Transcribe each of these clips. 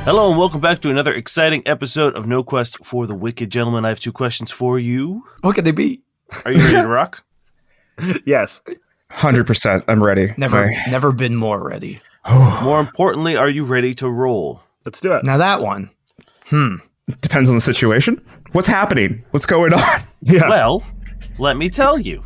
Hello and welcome back to another exciting episode of No Quest for the Wicked. Gentlemen, I have two questions for you. What could they be? Are you ready to rock? Yes. 100%. I'm ready. Never been more ready. More importantly, are you ready to roll? Let's do it. Now that one. Depends on the situation. What's happening? What's going on? Yeah. Well, let me tell you.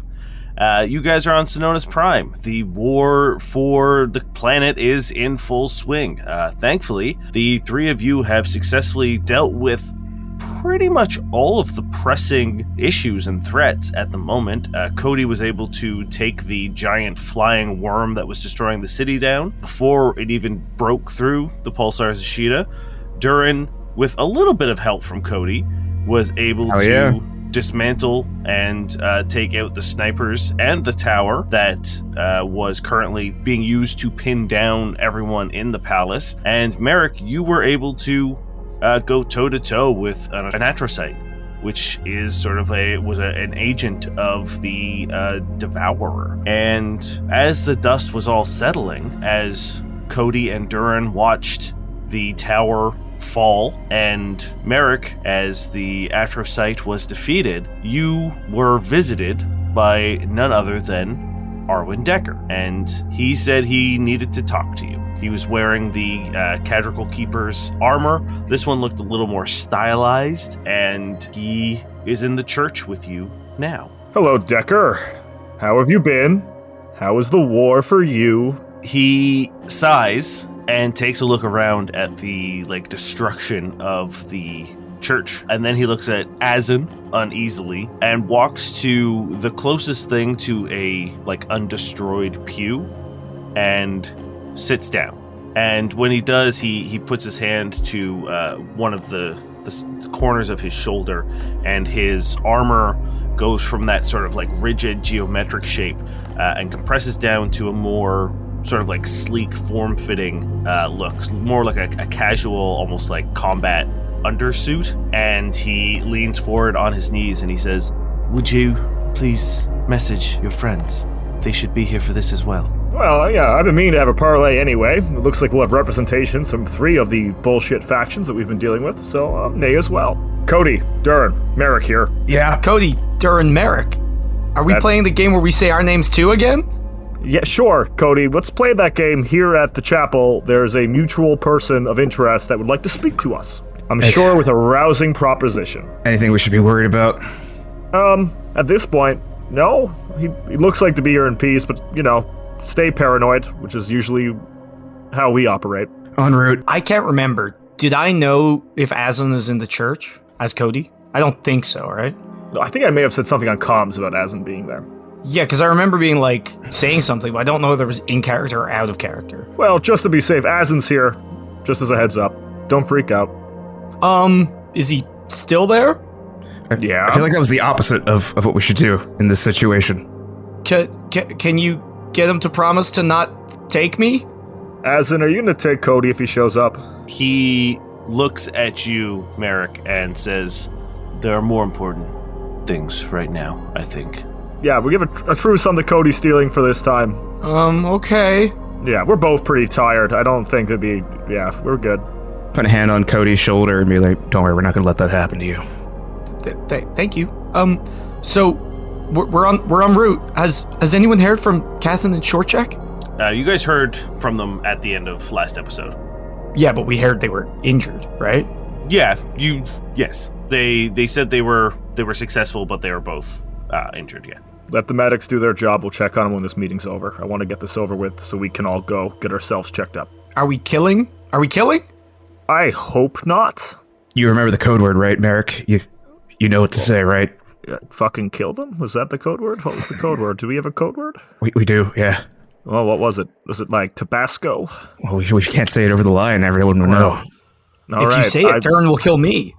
You guys are on Sononis Prime. The war for the planet is in full swing. Thankfully, the three of you have successfully dealt with pretty much all of the pressing issues and threats at the moment. Cody was able to take the giant flying worm that was destroying the city down before it even broke through the Pulsar Zashida. Durrin, with a little bit of help from Cody, was able to dismantle and take out the snipers and the tower that was currently being used to pin down everyone in the palace. And Merrick, you were able to go toe-to-toe with an Atrocyte, which is sort of an agent of the Devourer. And as the dust was all settling, as Cody and Durrin watched the tower fall, and Merrick, as the Atrocyte was defeated, you were visited by none other than Arwen Decker, and he said he needed to talk to you. He was wearing the Cadrical Keeper's armor. This one looked a little more stylized, and he is in the church with you now. Hello, Decker. How have you been? How is the war for you? He sighs and takes a look around at the destruction of the church, and then he looks at Azen uneasily and walks to the closest thing to a undestroyed pew and sits down. And when he does, he puts his hand to one of the corners of his shoulder, and his armor goes from that sort of rigid geometric shape and compresses down to a more sort of sleek, form-fitting look, more like a casual, almost like combat undersuit. And he leans forward on his knees and he says, "Would you please message your friends? They should be here for this as well." Well, yeah, I've been meaning to have a parlay anyway. It looks like we'll have representations from 3 of the bullshit factions that we've been dealing with, so nay as well. Cody, Durrin, Merrick here. Yeah. Cody, Durrin, Merrick. Are we playing the game where we say our names too again? Yeah, sure, Cody. Let's play that game here at the chapel. There's a mutual person of interest that would like to speak to us. I'm sure with a rousing proposition. Anything we should be worried about? At this point, no. He looks like to be here in peace, but, stay paranoid, which is usually how we operate. En route. I can't remember. Did I know if Azen is in the church as Cody? I don't think so, right? I think I may have said something on comms about Azen being there. Yeah, because I remember being saying something, but I don't know if it was in character or out of character. Well, just to be safe, Azen's here. Just as a heads up. Don't freak out. Is he still there? Yeah. I feel like that was the opposite of what we should do in this situation. Can you get him to promise to not take me? Azen, are you going to take Cody if he shows up? He looks at you, Merrick, and says, "There are more important things right now, I think." Yeah, we give a truce on the Cody stealing for this time. Okay. Yeah, we're both pretty tired. I don't think it'd be... Yeah, we're good. Put a hand on Cody's shoulder and be like, "Don't worry, we're not going to let that happen to you." Thank you. So we're en route. Has anyone heard from Catherine and Shortcheck? You guys heard from them at the end of last episode. Yeah, but we heard they were injured, right? Yeah, yes. They said they were successful, but they were both injured, yeah. Let the medics do their job. We'll check on them when this meeting's over. I want to get this over with so we can all go get ourselves checked up. Are we killing? I hope not. You remember the code word, right, Merrick? You know what to say, right? Fucking kill them? Was that the code word? What was the code word? Do we have a code word? We do, yeah. Well, what was it? Was it Tabasco? Well, we can't say it over the line. Everyone will know. All if you say it, Durrin will kill me.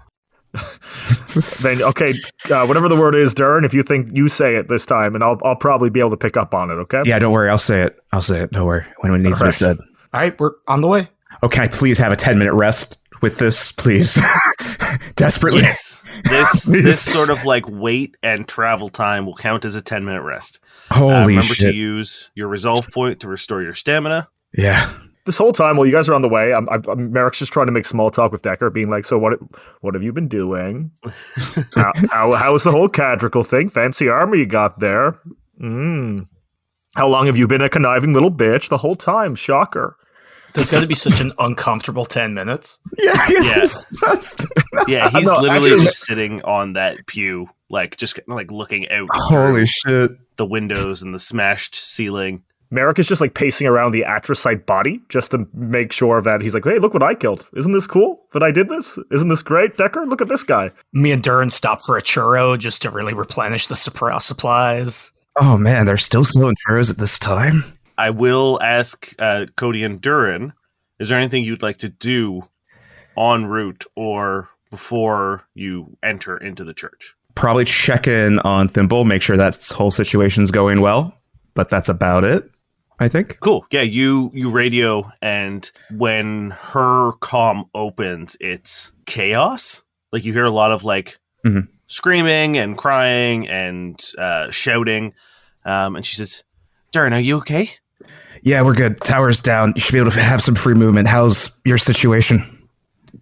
Then, okay, whatever the word is, Durrin, if you think you say it this time, and I'll probably be able to pick up on it, okay? Yeah, don't worry. I'll say it. Don't worry. When it needs to be said. All right, we're on the way. Oh, can I please have a 10-minute rest with this, please? Desperately. Yes. This sort of wait and travel time will count as a 10-minute rest. Holy remember shit. to use your resolve point to restore your stamina. Yeah. this whole time while you guys are on the way, Merrick's just trying to make small talk with Decker, being like, "So what have you been doing? How's the whole Cadrical thing? Fancy armor you got there? How long have you been a conniving little bitch? The whole time, shocker." There's got to be such an uncomfortable 10 minutes. Yeah, he's literally just sitting on that pew, like just like looking out. Holy shit! The windows and the smashed ceiling. Merrick is just like pacing around the atrocyte body just to make sure that he's like, "Hey, look what I killed! Isn't this cool that I did this? Isn't this great, Decker? Look at this guy." Me and Durrin stop for a churro just to really replenish the supplies. Oh man, they're still selling churros at this time. I will ask Cody and Durrin, is there anything you'd like to do en route or before you enter into the church? Probably check in on Thimble, make sure that whole situation's going well, but that's about it, I think. Cool. Yeah, you radio, and when her comm opens, it's chaos. Like you hear a lot of like screaming and crying and shouting, and she says, "Durrin, are you okay?" Yeah, we're good. Tower's down. You should be able to have some free movement. How's your situation?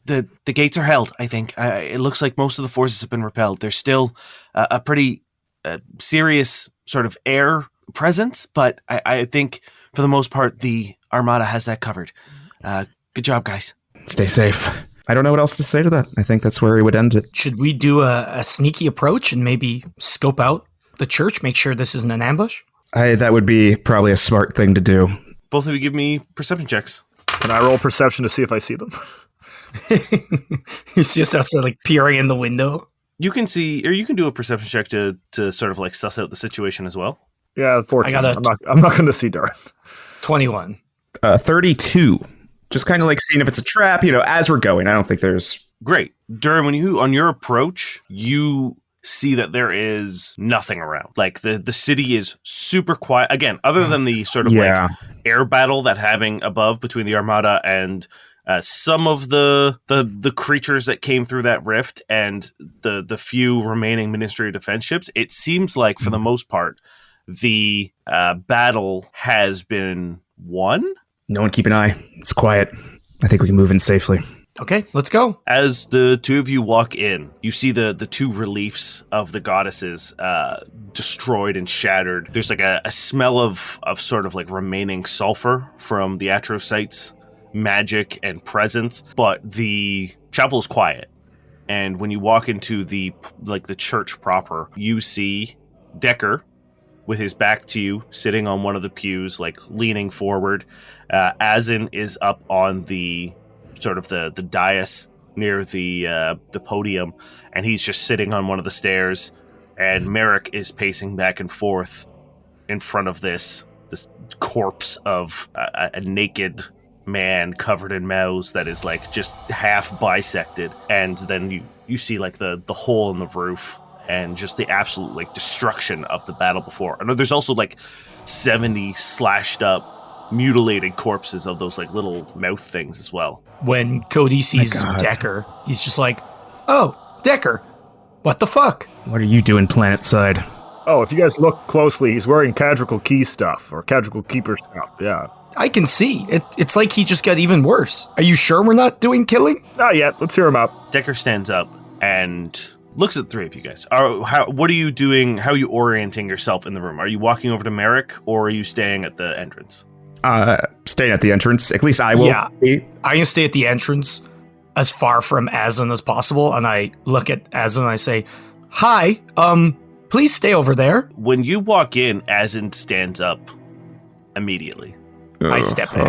The gates are held, I think. It looks like most of the forces have been repelled. There's still a pretty serious sort of air presence, but I think for the most part, the Armada has that covered. Good job, guys. Stay safe. I don't know what else to say to that. I think that's where we would end it. Should we do a sneaky approach and maybe scope out the church, make sure this isn't an ambush? That would be probably a smart thing to do. Both of you give me perception checks. Can I roll perception to see if I see them? He's just also like peering in the window. You can see, or you can do a perception check to sort of like suss out the situation as well. Yeah, 14. I'm not going to see Durrin. 21. 32. Just kind of like seeing if it's a trap, as we're going. I don't think there's... Great. Durrin, on your approach, you see that there is nothing around. Like the city is super quiet. Again, other than the sort of like air battle that having above between the Armada and some of the creatures that came through that rift and the few remaining Ministry of Defense ships, it seems like for the most part, the battle has been won. No one keep an eye. It's quiet. I think we can move in safely. Okay, let's go. As the two of you walk in, you see the two reliefs of the goddesses destroyed and shattered. There's like a smell of sort of like remaining sulfur from the Atrocytes' magic and presence, but the chapel is quiet. And when you walk into the church proper, you see Decker with his back to you, sitting on one of the pews, like leaning forward. Azin is up on the sort of the dais near the podium, and he's just sitting on one of the stairs, and Merrick is pacing back and forth in front of this corpse of a naked man covered in mouths that is like just half bisected, and then you see like the hole in the roof and just the absolute like destruction of the battle before. I know there's also like 70 slashed up mutilated corpses of those like little mouth things as well. When Cody sees Decker, he's just like, "Oh, Decker, what the fuck? What are you doing planet side?" Oh, if you guys look closely, he's wearing Cadrical Key stuff, or Cadrical Keeper stuff, yeah. I can see. It's like he just got even worse. Are you sure we're not doing killing? Not yet. Let's hear him out. Decker stands up and looks at the three of you guys. What are you doing? How are you orienting yourself in the room? Are you walking over to Merrick, or are you staying at the entrance? Staying at the entrance. At least I will. Yeah, I can stay at the entrance as far from Azin as possible, and I look at Azin and I say, "Hi, please stay over there." When you walk in, Azin stands up immediately. I step in.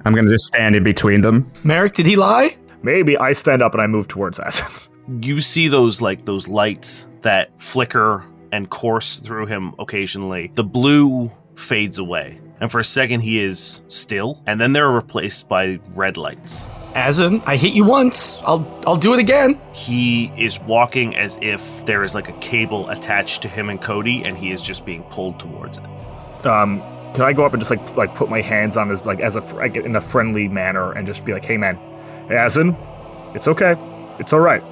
I'm going to just stand in between them. Merrick, did he lie? Maybe I stand up and I move towards Azin. You see those lights that flicker and course through him occasionally. The blue fades away, and for a second he is still, and then they're replaced by red lights. Azin, I hit you once. I'll do it again. He is walking as if there is like a cable attached to him and Cody, and he is just being pulled towards it. Can I go up and just like put my hands on his in a friendly manner and just be like, "Hey man, Azin, it's okay, it's all right."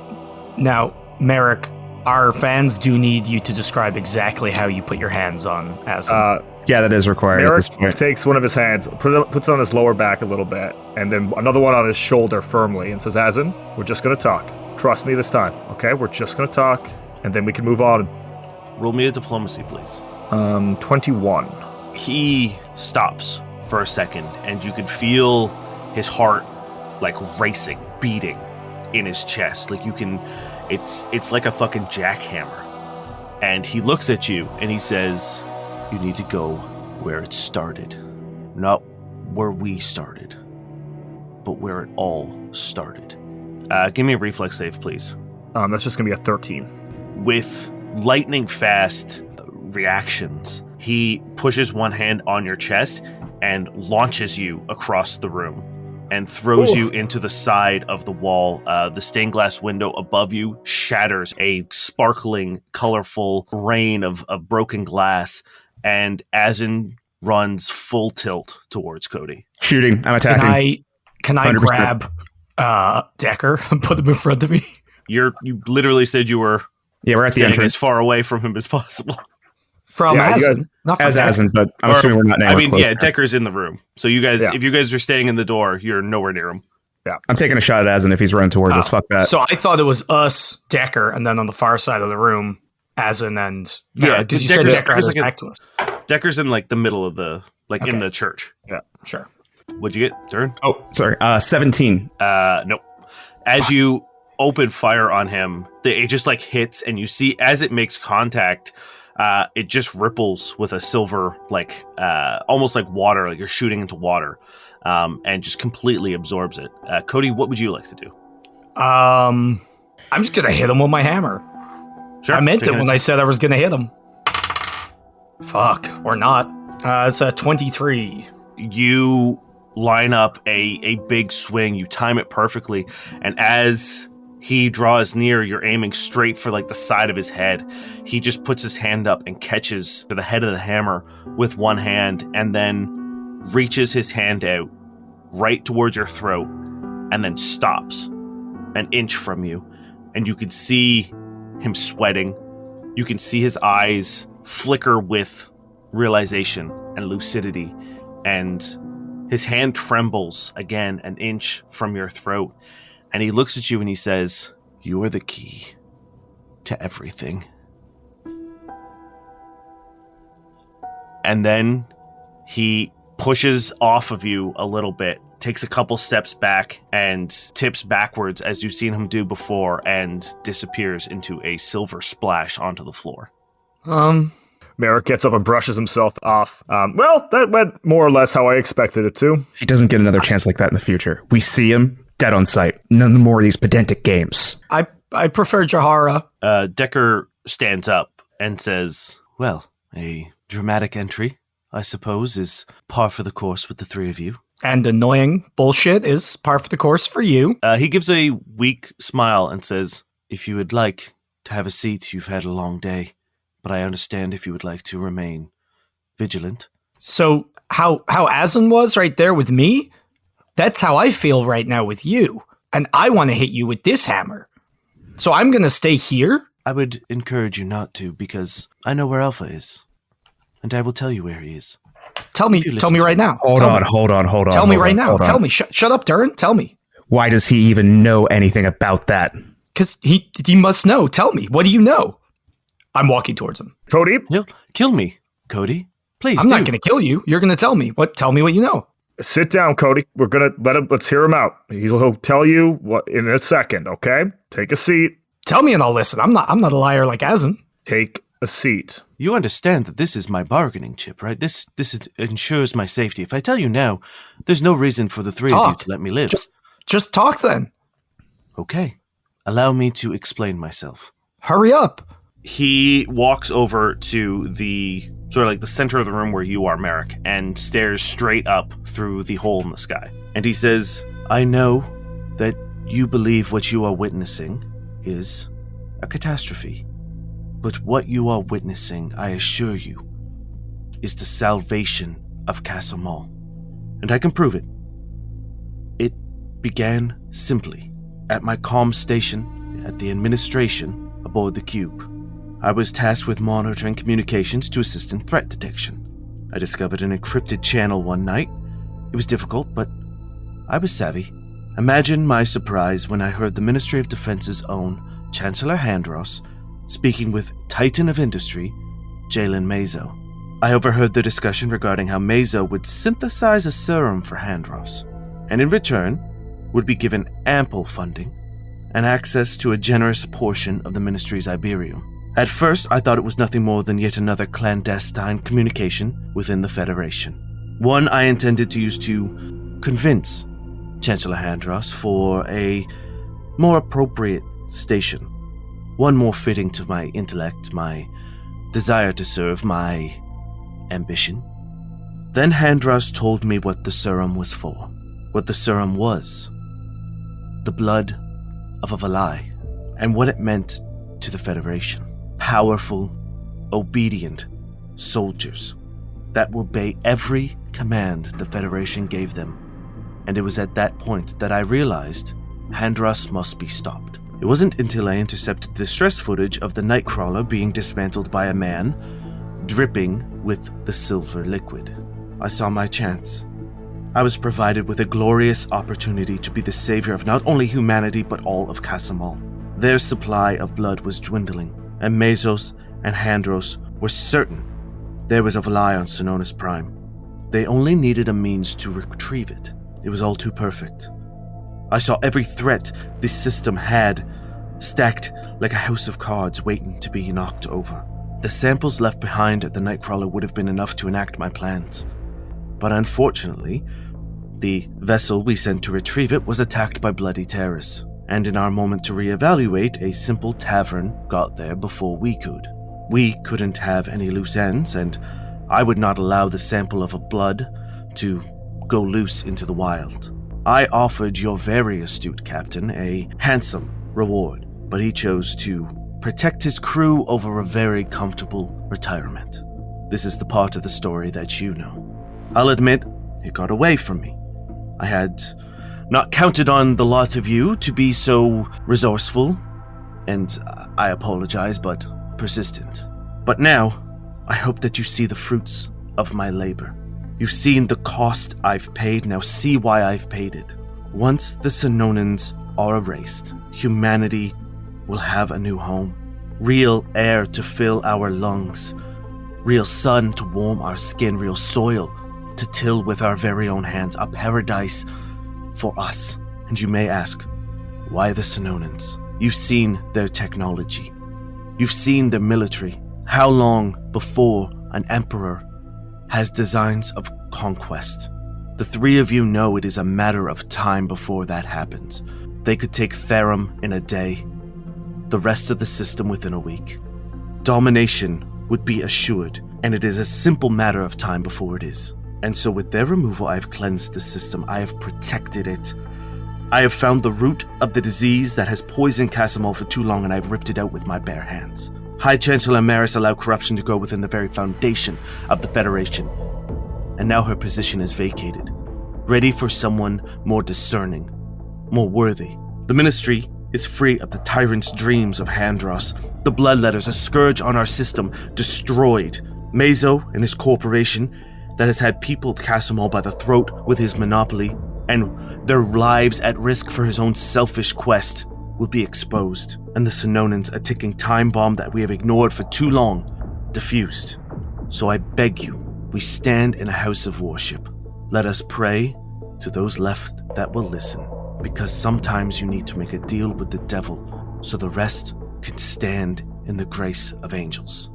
Now, Merrick, our fans do need you to describe exactly how you put your hands on Asin. Yeah, that is required at this Merrick point. takes one of his hands, puts it on his lower back a little bit, and then another one on his shoulder firmly, and says, Asin, we're just going to talk. Trust me this time, okay? We're just going to talk, and then we can move on. Roll me a diplomacy, please. 21. He stops for a second, and you can feel his heart like racing, beating in his chest. Like you can, it's like a fucking jackhammer. And he looks at you and he says, you need to go where it started. Not where we started, but where it all started. Give me a reflex save, please. That's just going to be a 13. With lightning fast reactions, he pushes one hand on your chest and launches you across the room and throws you into the side of the wall. The stained glass window above you shatters, a sparkling, colorful rain of broken glass, and Asin runs full tilt towards Cody. Shooting. I'm attacking. Can I 100%. grab Decker and put him in front of me? You literally said you were Yeah, we're at the standing entrance. as far away from him as possible. From Yeah, you Asin, guys- not from As Decker. Asin, but I'm assuming we're not I anywhere mean, close. yeah, Decker's in the room. So you guys, Yeah. if you guys are staying in the door, you're nowhere near him. I'm taking a shot at Asin if he's running towards us. Fuck that. So I thought it was us, Decker, and then on the far side of the room, Asin and Yeah, because you said Decker's- Decker had his Decker's like back to us. Decker's in like the middle of the, in Okay. the church. Sure. What'd you get, Durrin? Oh, sorry. 17. Nope. As you open fire on him, it just like hits, and you see as it makes contact, it just ripples with a silver, almost like water, like you're shooting into water, and just completely absorbs it. Cody, what would you like to do? I'm just gonna hit him with my hammer. Sure. I meant take it an when I said I was gonna hit him. Fuck, or not. It's a 23. You line up a big swing, you time it perfectly, and as he draws near, you're aiming straight for like the side of his head. He just puts his hand up and catches the head of the hammer with one hand, and then reaches his hand out right towards your throat, and then stops an inch from you, and you can see him sweating. You can see his eyes flicker with realization and lucidity, and his hand trembles again an inch from your throat, and he looks at you and he says, "You are the key to everything." And then he pushes off of you a little bit, takes a couple steps back, and tips backwards as you've seen him do before, and disappears into a silver splash onto the floor. Merrick gets up and brushes himself off. Well, that went more or less how I expected it to. He doesn't get another chance like that in the future. We see him dead on sight. None more of these pedantic games. I prefer Jahara. Decker stands up and says, "Well, a dramatic entry, I suppose, is par for the course with the three of you." And annoying bullshit is par for the course for you. He gives a weak smile and says, "If you would like to have a seat, you've had a long day, but I understand if you would like to remain vigilant." So how Asin was right there with me, that's how I feel right now with you. And I want to hit you with this hammer. So I'm going to stay here. I would encourage you not to, because I know where Alpha is, and I will tell you where he is. Tell me If you listen to right me. now. Hold Tell on. me. Tell me right now. Tell me. Shut up, Durrin. Tell me. Why does he even know anything about that? Because he must know. Tell me. What do you know? I'm walking towards him. Cody, Kill me, Cody. Please I'm do. not going to kill you. You're going to tell me. Tell me what you know. sit down, Cody. We're gonna let's hear him out. He'll tell you what in a second, okay? Take a seat. Tell me and I'll listen. I'm not a liar like Asin. Take a seat. You understand that this is my bargaining chip, right? This ensures my safety. If I tell you now, there's no reason for the three of you Talk. to let me live. Just talk then. Okay. Allow me to explain myself. Hurry up. He walks over to the sort of like the center of the room where you are, Merrick, and stares straight up through the hole in the sky. And he says, "I know that you believe what you are witnessing is a catastrophe. But what you are witnessing, I assure you, is the salvation of Castle Mall. And I can prove it. It began simply at my comm station at the administration aboard the cube. I was tasked with monitoring communications to assist in threat detection. I discovered an encrypted channel one night. It was difficult, but I was savvy. Imagine my surprise when I heard the Ministry of Defense's own Chancellor Handros speaking with Titan of Industry, Jalen Mazo. I overheard the discussion regarding how Mazo would synthesize a serum for Handros, and in return would be given ample funding and access to a generous portion of the Ministry's Iberium. At first, I thought it was nothing more than yet another clandestine communication within the Federation. One I intended to use to convince Chancellor Handros for a more appropriate station. One more fitting to my intellect, my desire to serve, my ambition. Then Handros told me what the serum was for. What the serum was. The blood of a VII, and what it meant to the Federation. Powerful, obedient soldiers that will obey every command the Federation gave them. And it was at that point that I realized Handros must be stopped. It wasn't until I intercepted the stress footage of the Nightcrawler being dismantled by a man, dripping with the silver liquid. I saw my chance. I was provided with a glorious opportunity to be the savior of not only humanity but all of Casamal. Their supply of blood was dwindling, and Mazos and Handros were certain there was a VII on Sononis Prime. They only needed a means to retrieve it. It was all too perfect. I saw every threat this system had, stacked like a house of cards waiting to be knocked over. The samples left behind at the Nightcrawler would have been enough to enact my plans. But unfortunately, the vessel we sent to retrieve it was attacked by bloody terrorists, and in our moment to reevaluate, a simple tavern got there before we could. We couldn't have any loose ends, and I would not allow the sample of a blood to go loose into the wild. I offered your very astute captain a handsome reward, but he chose to protect his crew over a very comfortable retirement. This is the part of the story that you know. I'll admit, it got away from me. I had not counted on the lot of you to be so resourceful, and I apologize, but persistent. But now, I hope that you see the fruits of my labor. You've seen the cost I've paid, now see why I've paid it. Once the Sononans are erased, humanity will have a new home. Real air to fill our lungs. Real sun to warm our skin. Real soil to till with our very own hands. A paradise for us. And you may ask, why the Sononans? You've seen their technology. You've seen their military. How long before an emperor has designs of conquest? The three of you know it is a matter of time before that happens. They could take Therum in a day, the rest of the system within a week. Domination would be assured, and it is a simple matter of time before it is. And so with their removal, I have cleansed the system. I have protected it. I have found the root of the disease that has poisoned Casamal for too long, and I've ripped it out with my bare hands. High Chancellor Maris allowed corruption to grow within the very foundation of the Federation, and now her position is vacated, ready for someone more discerning, more worthy. The Ministry is free of the tyrant's dreams of Handros, the bloodletters, a scourge on our system, destroyed. Mazo and his corporation that has had people of Casamal by the throat with his monopoly, and their lives at risk for his own selfish quest, will be exposed, and the Sononans, a ticking time bomb that we have ignored for too long, diffused. So I beg you, we stand in a house of worship. Let us pray to those left that will listen, because sometimes you need to make a deal with the devil so the rest can stand in the grace of angels.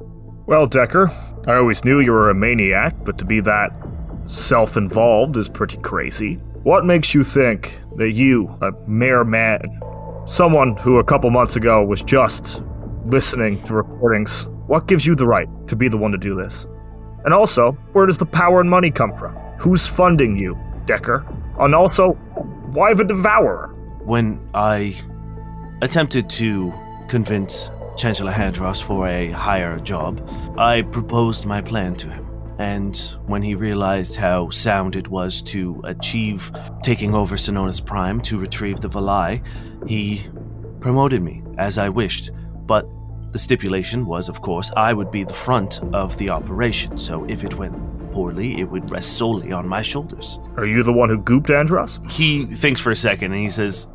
Well, Decker, I always knew you were a maniac, but to be that self-involved is pretty crazy. What makes you think that you, a mere man, someone who a couple months ago was just listening to recordings, what gives you the right to be the one to do this? And also, where does the power and money come from? Who's funding you, Decker? And also, why the Devourer? When I attempted to convince Chancellor Handros for a higher job, I proposed my plan to him. And when he realized how sound it was to achieve taking over Sononis Prime to retrieve the VII, he promoted me as I wished. But the stipulation was, of course, I would be the front of the operation, so if it went poorly, it would rest solely on my shoulders. Are you the one who gooped Andros? He thinks for a second and he says,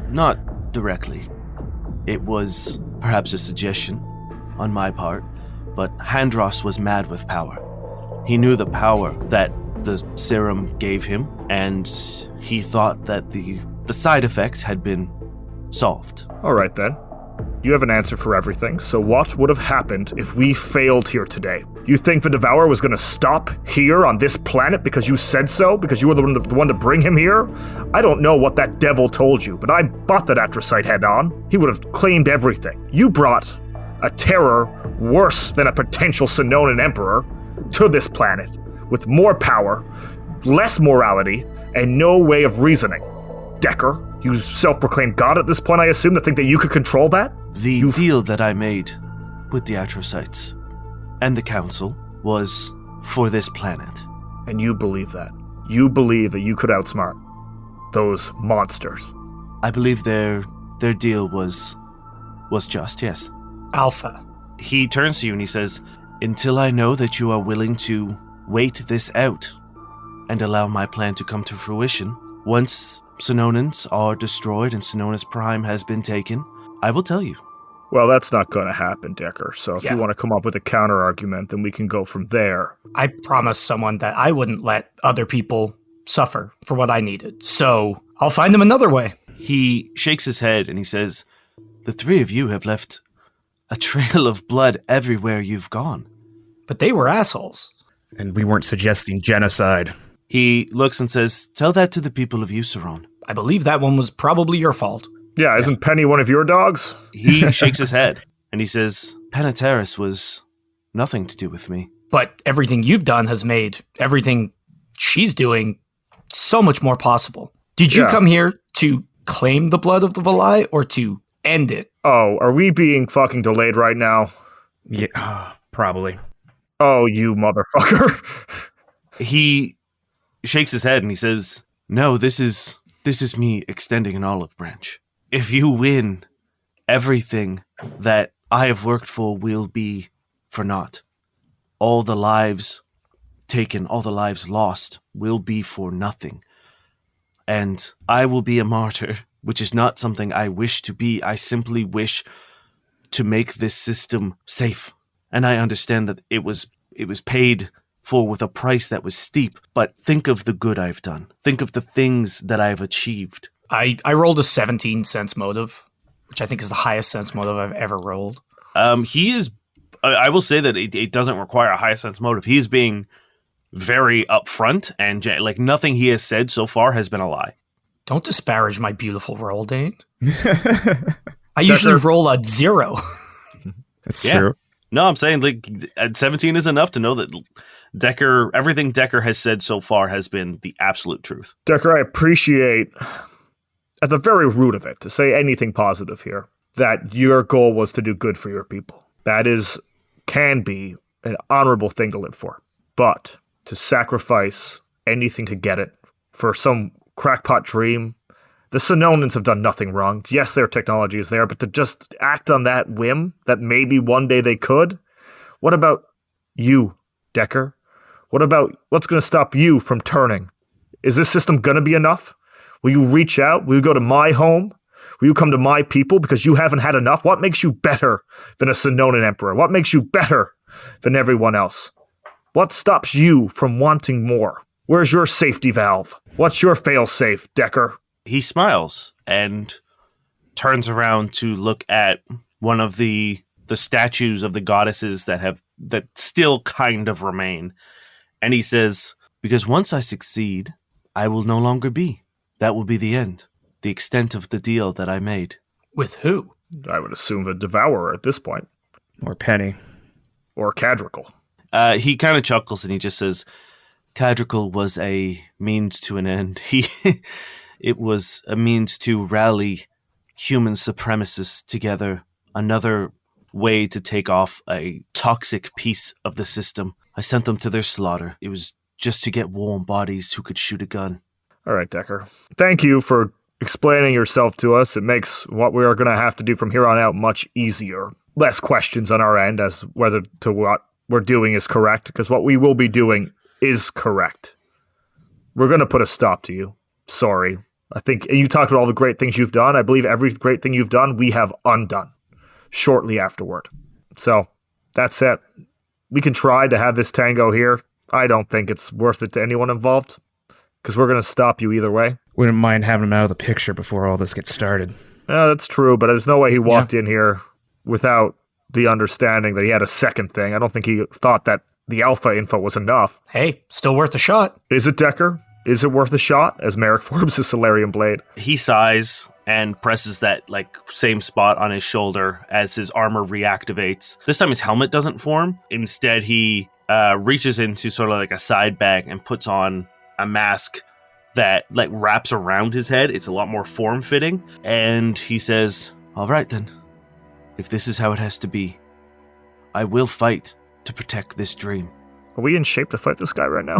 not directly. It was perhaps a suggestion on my part, but Handros was mad with power. He knew the power that the serum gave him, and he thought that the side effects had been solved. All right, then. You have an answer for everything, so what would have happened if we failed here today? You think the Devourer was going to stop here on this planet because you said so? Because you were the one to bring him here? I don't know what that devil told you, but I bought that Atrocyte head on. He would have claimed everything. You brought a terror worse than a potential Sonoran Emperor to this planet, with more power, less morality, and no way of reasoning. Decker, you self-proclaimed god at this point, I assume, to think that you could control that? The deal that I made with the Atrocytes and the Council was for this planet. And you believe that? You believe that you could outsmart those monsters? I believe their deal was just, yes. Alpha. He turns to you and he says, until I know that you are willing to wait this out and allow my plan to come to fruition, once Sononans are destroyed and Sonona's Prime has been taken, I will tell you. Well, that's not going to happen, Decker. So if you want to come up with a counter-argument, then we can go from there. I promised someone that I wouldn't let other people suffer for what I needed. So I'll find them another way. He shakes his head and he says, the three of you have left a trail of blood everywhere you've gone. But they were assholes. And we weren't suggesting genocide. He looks and says, tell that to the people of Euceron. I believe that one was probably your fault. Yeah, isn't Penny one of your dogs? He shakes his head and he says, Penetaris was nothing to do with me. But everything you've done has made everything she's doing so much more possible. Did you come here to claim the blood of the VII or to end it? Oh, are we being fucking delayed right now? Yeah, probably. Oh, you motherfucker. He shakes his head and he says, no, this is me extending an olive branch. If you win, everything that I have worked for will be for naught. All the lives taken, all the lives lost will be for nothing. And I will be a martyr, which is not something I wish to be. I simply wish to make this system safe. And I understand that it was paid for with a price that was steep, but think of the good I've done. Think of the things that I've achieved. I rolled a 17 sense motive, which I think is the highest sense motive I've ever rolled. He is, I will say that it doesn't require a high sense motive. He is being very upfront, and like nothing he has said so far has been a lie. Don't disparage my beautiful roll, Dane. I usually roll a 0. That's true. No, I'm saying like 17 is enough to know that everything Decker has said so far has been the absolute truth. Decker, I appreciate, at the very root of it, to say anything positive here, that your goal was to do good for your people. That can be an honorable thing to live for. But to sacrifice anything to get it for some crackpot dream, the Sononans have done nothing wrong. Yes, their technology is there, but to just act on that whim that maybe one day they could? What about you, Decker? What's going to stop you from turning? Is this system going to be enough? Will you reach out? Will you go to my home? Will you come to my people because you haven't had enough? What makes you better than a Sonoran Emperor? What makes you better than everyone else? What stops you from wanting more? Where's your safety valve? What's your fail-safe, Decker? He smiles and turns around to look at one of the statues of the goddesses that still kind of remain. And he says, because once I succeed, I will no longer be. That will be the end. The extent of the deal that I made. With who? I would assume the Devourer at this point. Or Penny. Or Cadrical. He kind of chuckles and he just says, Cadrical was a means to an end. It was a means to rally human supremacists together. Another way to take off a toxic piece of the system. I sent them to their slaughter. It was just to get warm bodies who could shoot a gun. All right, Decker. Thank you for explaining yourself to us. It makes what we are going to have to do from here on out much easier. less questions on our end as whether to what we're doing is correct, because what we will be doing is correct. We're going to put a stop to you. Sorry. I think you talked about all the great things you've done. I believe every great thing you've done, we have undone shortly afterward. So that's it. We can try to have this tango here. I don't think it's worth it to anyone involved, because we're going to stop you either way. Wouldn't mind having him out of the picture before all this gets started. Yeah, that's true, but there's no way he walked in here without the understanding that he had a second thing. I don't think he thought that the alpha info was enough. Hey, still worth a shot. Is it, Decker? Is it worth a shot? As Merrick forms his Solarian blade. He sighs and presses that same spot on his shoulder as his armor reactivates. This time his helmet doesn't form. Instead, he reaches into sort of like a side bag and puts on a mask that wraps around his head. It's a lot more form-fitting. And he says, "All right then. If this is how it has to be, I will fight to protect this dream." Are we in shape to fight this guy right now?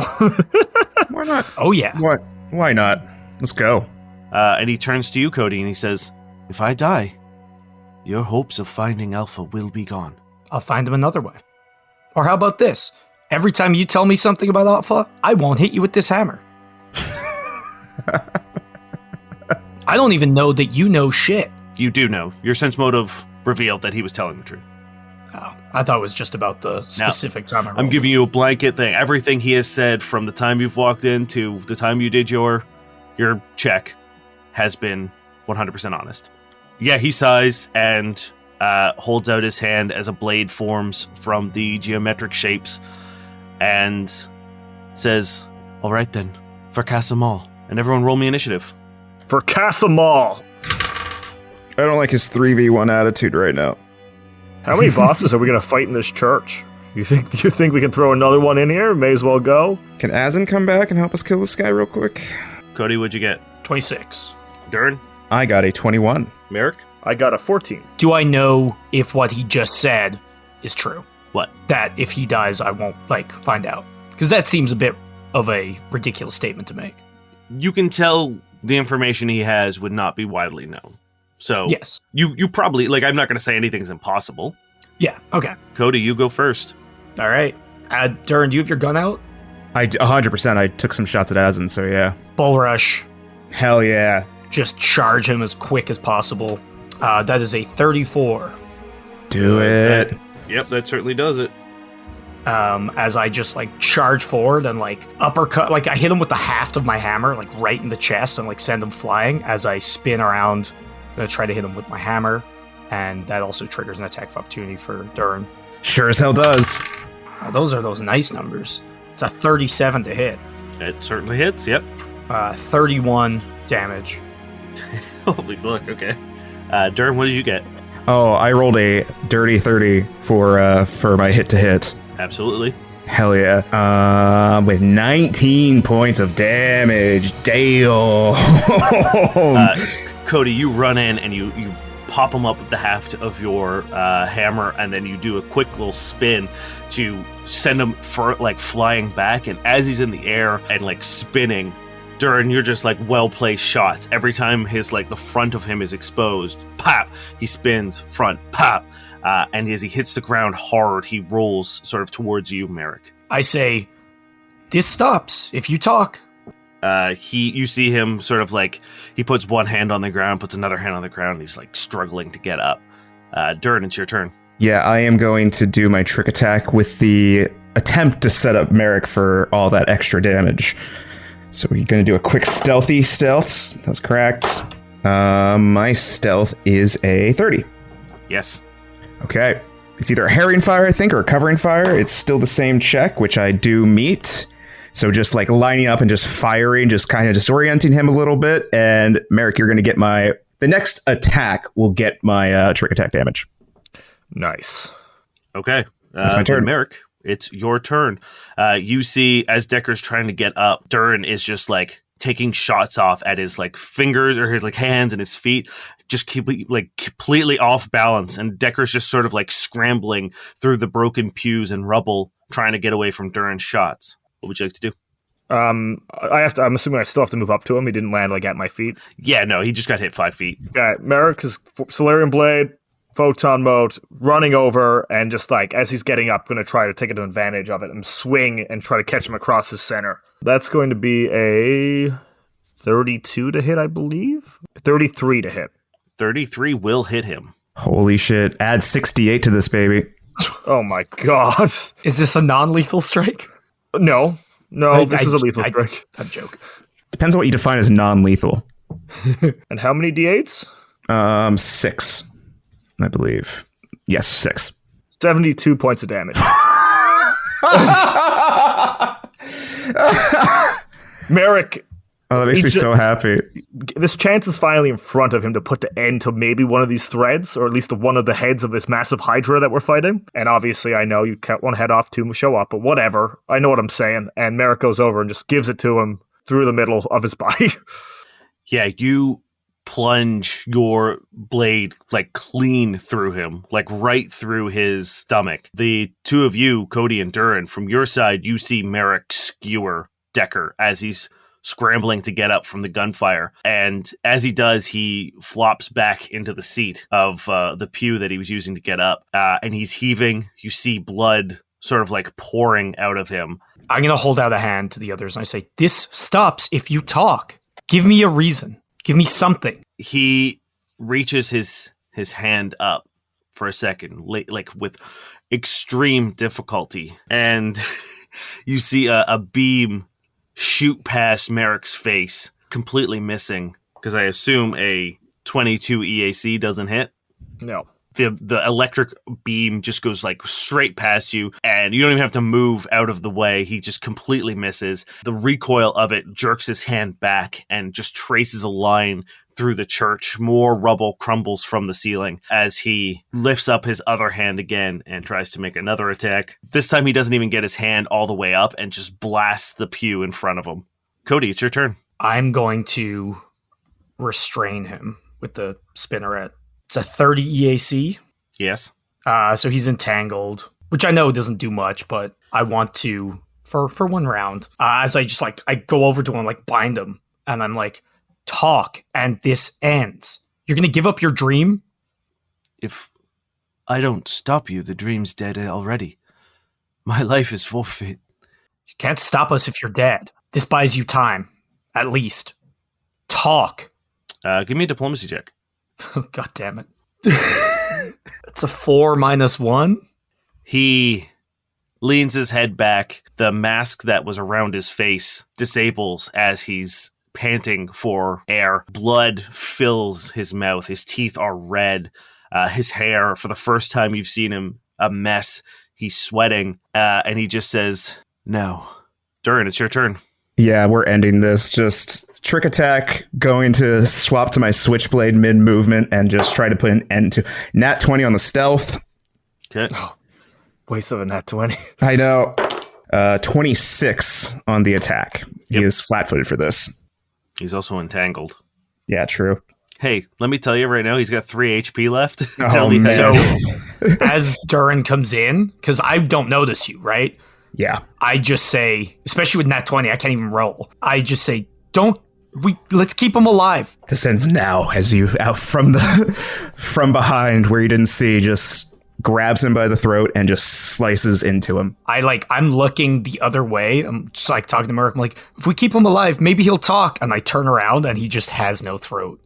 Why not? Oh, yeah. What? Why not? Let's go. And he turns to you, Cody, and he says, "If I die, your hopes of finding Alpha will be gone." I'll find him another way. Or how about this? Every time you tell me something about Alpha, I won't hit you with this hammer. I don't even know that you know shit. You do know. Your sense motive revealed that he was telling the truth. Oh, I thought it was just about the specific time I rolled. I'm giving you a blanket thing. Everything he has said from the time you've walked in to the time you did your check has been 100% honest. Yeah, he sighs and holds out his hand as a blade forms from the geometric shapes and says, "All right then, for Casamal. And everyone roll me initiative." For Casamal! I don't like his 3v1 attitude right now. How many bosses are we going to fight in this church? You think we can throw another one in here? May as well go. Can Azen come back and help us kill this guy real quick? Cody, what'd you get? 26. Durrin? I got a 21. Merrick? I got a 14. Do I know if what he just said is true? What? That if he dies, I won't, find out. Because that seems a bit of a ridiculous statement to make. You can tell the information he has would not be widely known. So, yes. You probably, I'm not going to say anything's impossible. Yeah, okay. Cody, you go first. All right. Durrin, do you have your gun out? 100%. I took some shots at Azen, so yeah. Bull rush. Hell yeah. Just charge him as quick as possible. That is a 34. Do it. Yep, that certainly does it. As I just charge forward and uppercut, I hit him with the haft of my hammer, right in the chest and send him flying. As I spin around, I'm gonna try to hit him with my hammer, and that also triggers an attack of opportunity for Durrin. Sure as hell does. Those are those nice numbers. It's a 37 to hit. It certainly hits, yep. 31 damage. Holy fuck, okay. Durrin, what did you get? Oh, I rolled a dirty 30 for my hit-to-hit. Absolutely. Hell yeah. With 19 points of damage. Damn. Cody, you run in and you pop him up with the haft of your hammer, and then you do a quick little spin to send him flying back. And as he's in the air and spinning, Durrin, you're just well-placed shots. Every time his the front of him is exposed, pop, he spins, front, pop. And as he hits the ground hard, he rolls sort of towards you, Merrick. I say, this stops if you talk. You see him sort of he puts one hand on the ground, puts another hand on the ground, and he's struggling to get up. Durrin, it's your turn. Yeah, I am going to do my trick attack with the attempt to set up Merrick for all that extra damage. So we're going to do a quick stealth. That's correct. My stealth is a 30. Yes. Okay. It's either a harrying fire, I think, or a covering fire. It's still the same check, which I do meet. So just lining up and just firing, just kind of disorienting him a little bit. And Merrick, you're going to get the next attack will get my trick attack damage. Nice. Okay. That's my turn. Merrick, it's your turn. You see, as Decker's trying to get up, Durrin is just taking shots off at his fingers or his hands and his feet, just keep completely off balance. And Decker's just sort of scrambling through the broken pews and rubble, trying to get away from Durrin's shots. What would you like to do? I'm assuming I still have to move up to him. He didn't land at my feet. Yeah, no, he just got hit 5 feet. Okay, Merrick is Solarian Blade, photon mode, running over, and just like as he's getting up, going to try to take advantage of it and swing and try to catch him across his center. That's going to be a 32 to hit, I believe. 33 to hit. 33 will hit him. Holy shit. Add 68 to this, baby. Oh my god. Is this a non-lethal strike? No, this is a lethal strike. I'm joking. Depends on what you define as non-lethal. And how many d8s? 6, I believe. Yes, 6. 72 points of damage. Merrick. Oh, that makes me so happy. This chance is finally in front of him to put the end to maybe one of these threads, or at least one of the heads of this massive Hydra that we're fighting. And obviously, I know you cut one head off to show up, but whatever. I know what I'm saying. And Merrick goes over and just gives it to him through the middle of his body. Yeah, you plunge your blade like clean through him, like right through his stomach. The two of you, Cody and Durrin, from your side, you see Merrick skewer Decker as he's scrambling to get up from the gunfire. And as he does, he flops back into the seat of the pew that he was using to get up. And he's heaving. You see blood sort of like pouring out of him. I'm going to hold out a hand to the others and I say, this stops if you talk. Give me a reason. Give me something. He reaches his hand up for a second, like with extreme difficulty. And you see a beam shoot past Merrick's face, completely missing, because I assume a 22 EAC doesn't hit. No. The electric beam just goes like straight past you, and you don't even have to move out of the way. He just completely misses. The recoil of it jerks his hand back and just traces a line through the church. More rubble crumbles from the ceiling as he lifts up his other hand again and tries to make another attack. This time he doesn't even get his hand all the way up and just blasts the pew in front of him. Cody, it's your turn. I'm going to restrain him with the spinneret. It's a 30 EAC. Yes. So he's entangled, which I know doesn't do much, but I want to, for one round, as I just I go over to him, bind him, and I'm like, talk, and this ends. You're going to give up your dream? If I don't stop you, the dream's dead already. My life is forfeit. You can't stop us if you're dead. This buys you time, at least. Talk. Give me a diplomacy check. God damn it. That's a 4 minus 1. He leans his head back. The mask that was around his face disables as he's panting for air. Blood fills his mouth. His teeth are red. His hair, for the first time you've seen him, a mess. He's sweating. And he just says, no. Durrin, it's your turn. Yeah, we're ending this. Just trick attack, going to swap to my switchblade mid-movement and just try to put an end to nat 20 on the stealth. Okay. Oh, waste of a nat 20. I know. 26 on the attack. He Yep. is flat-footed for this. He's also entangled. Yeah, true. Hey, let me tell you right now, he's got 3 HP left. Oh, man. So, as Durrin comes in, because I don't notice you, right? Yeah. I just say, especially with nat 20, I can't even roll. I just say, let's keep him alive. This ends now as you out from behind where you didn't see, just grabs him by the throat and just slices into him. I'm looking the other way. I'm just talking to Merrick. I'm like, if we keep him alive, maybe he'll talk. And I turn around and he just has no throat.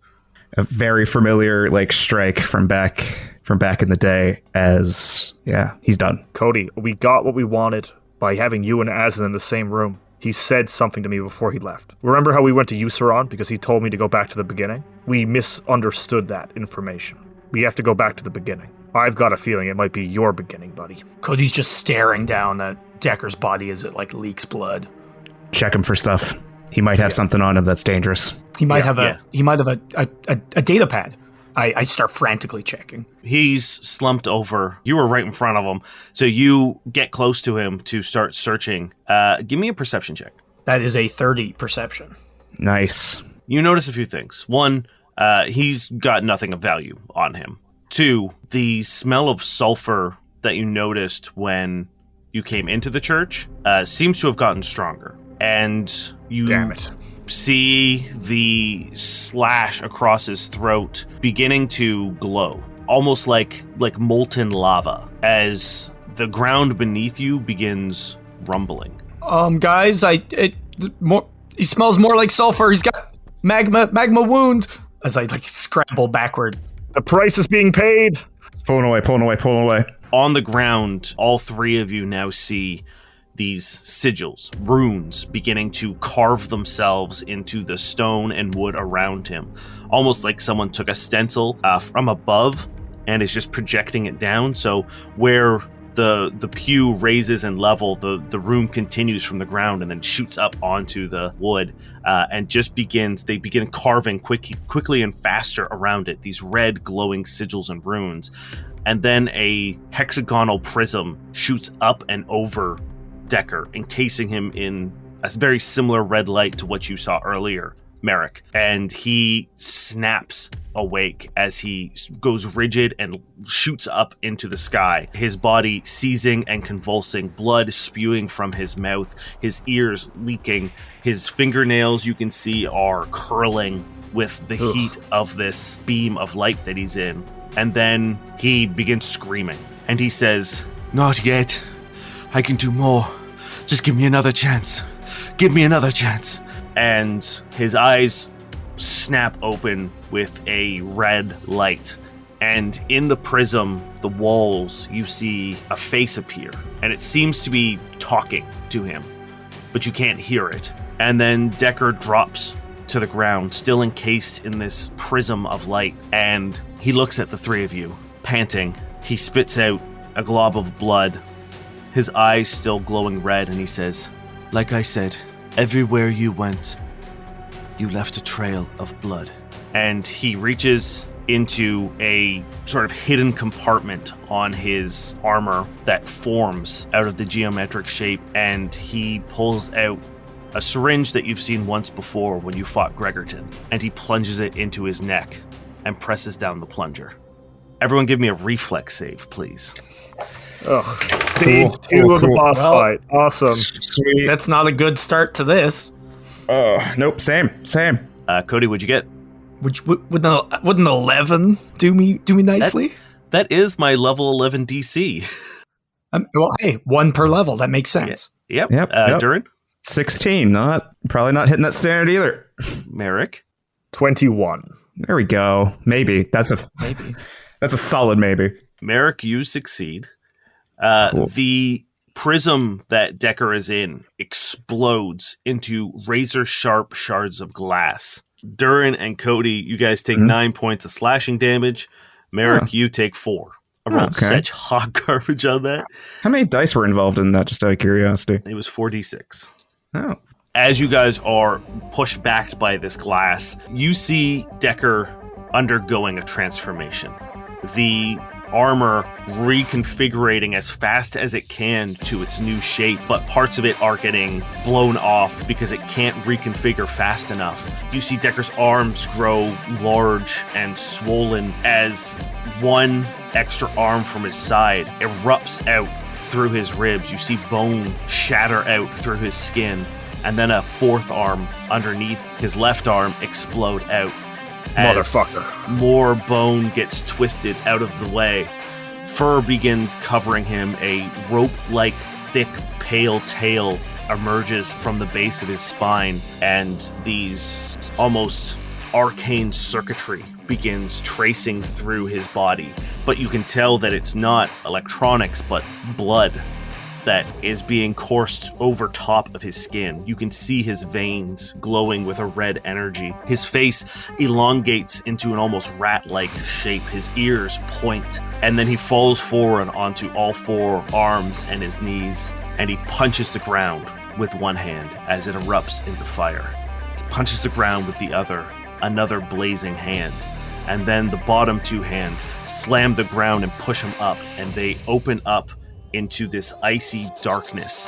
A very familiar strike from back in the day as, yeah, he's done. Cody, we got what we wanted by having you and Azan in the same room. He said something to me before he left. Remember how we went to Euceron because he told me to go back to the beginning? We misunderstood that information. We have to go back to the beginning. I've got a feeling it might be your beginning, buddy. Cody's just staring down at Decker's body as it leaks blood. Check him for stuff. He might have something on him that's dangerous. He might have a data pad. I start frantically checking. He's slumped over. You were right in front of him. So you get close to him to start searching. Give me a perception check. That is a 30 perception. Nice. You notice a few things. One, he's got nothing of value on him. 2, the smell of sulfur that you noticed when you came into the church seems to have gotten stronger. And you Damn it. see the slash across his throat beginning to glow. almost like molten lava as the ground beneath you begins rumbling. Guys, he smells more like sulfur. He's got magma wound. As I like scramble backward. The price is being paid. Pulling away. On the ground, all three of you now see these sigils, runes, beginning to carve themselves into the stone and wood around him. Almost like someone took a stencil from above and is just projecting it down. So where the pew raises in level, the room continues from the ground and then shoots up onto the wood and just they begin carving quickly and faster around it, these red glowing sigils and runes. And then a hexagonal prism shoots up and over Decker, encasing him in a very similar red light to what you saw earlier, Merrick. And he snaps awake as he goes rigid and shoots up into the sky, his body seizing and convulsing, blood spewing from his mouth, his ears leaking, his fingernails you can see are curling with the heat of this beam of light that he's in. And then he begins screaming, and he says, "Not yet. I can do more. Just give me another chance. Give me another chance." And his eyes snap open with a red light. And in the prism, the walls, you see a face appear. And it seems to be talking to him, but you can't hear it. And then Decker drops to the ground, still encased in this prism of light. And he looks at the three of you, panting. He spits out a glob of blood, his eyes still glowing red, and he says, "Like I said, everywhere you went, you left a trail of blood." And he reaches into a sort of hidden compartment on his armor that forms out of the geometric shape, and he pulls out a syringe that you've seen once before when you fought Gregorton, and he plunges it into his neck and presses down the plunger. Everyone give me a reflex save, please. Stage 2 of the boss fight. Awesome. Sweet. That's not a good start to this. Nope. Same. Cody, what'd you get? Would an 11 do me nicely? That is my level 11 DC. Well, hey, 1 per level. That makes sense. Yep. Yep. Durrin? 16. Probably not hitting that standard either. Merrick? 21. There we go. Maybe. That's a solid maybe. Merrick, you succeed. Cool. The prism that Decker is in explodes into razor-sharp shards of glass. Durrin and Cody, you guys take 9 points of slashing damage. Merrick, you take 4. I rolled such hot garbage on that. How many dice were involved in that, just out of curiosity? It was 4d6. Oh. As you guys are pushed back by this glass, you see Decker undergoing a transformation. The armor reconfiguring as fast as it can to its new shape, but parts of it are getting blown off because it can't reconfigure fast enough. You see Decker's arms grow large and swollen as one extra arm from his side erupts out through his ribs. You see bone shatter out through his skin, and then a fourth arm underneath his left arm explode out. Motherfucker. More bone gets twisted out of the way. Fur begins covering him. A rope-like, thick, pale tail emerges from the base of his spine, and these almost arcane circuitry begins tracing through his body. But you can tell that it's not electronics, but blood that is being coursed over top of his skin. You can see his veins glowing with a red energy. His face elongates into an almost rat-like shape. His ears point, and then he falls forward onto all 4 arms and his knees, and he punches the ground with one hand as it erupts into fire. He punches the ground with the other, another blazing hand, and then the bottom 2 hands slam the ground and push him up, and they open up into this icy darkness.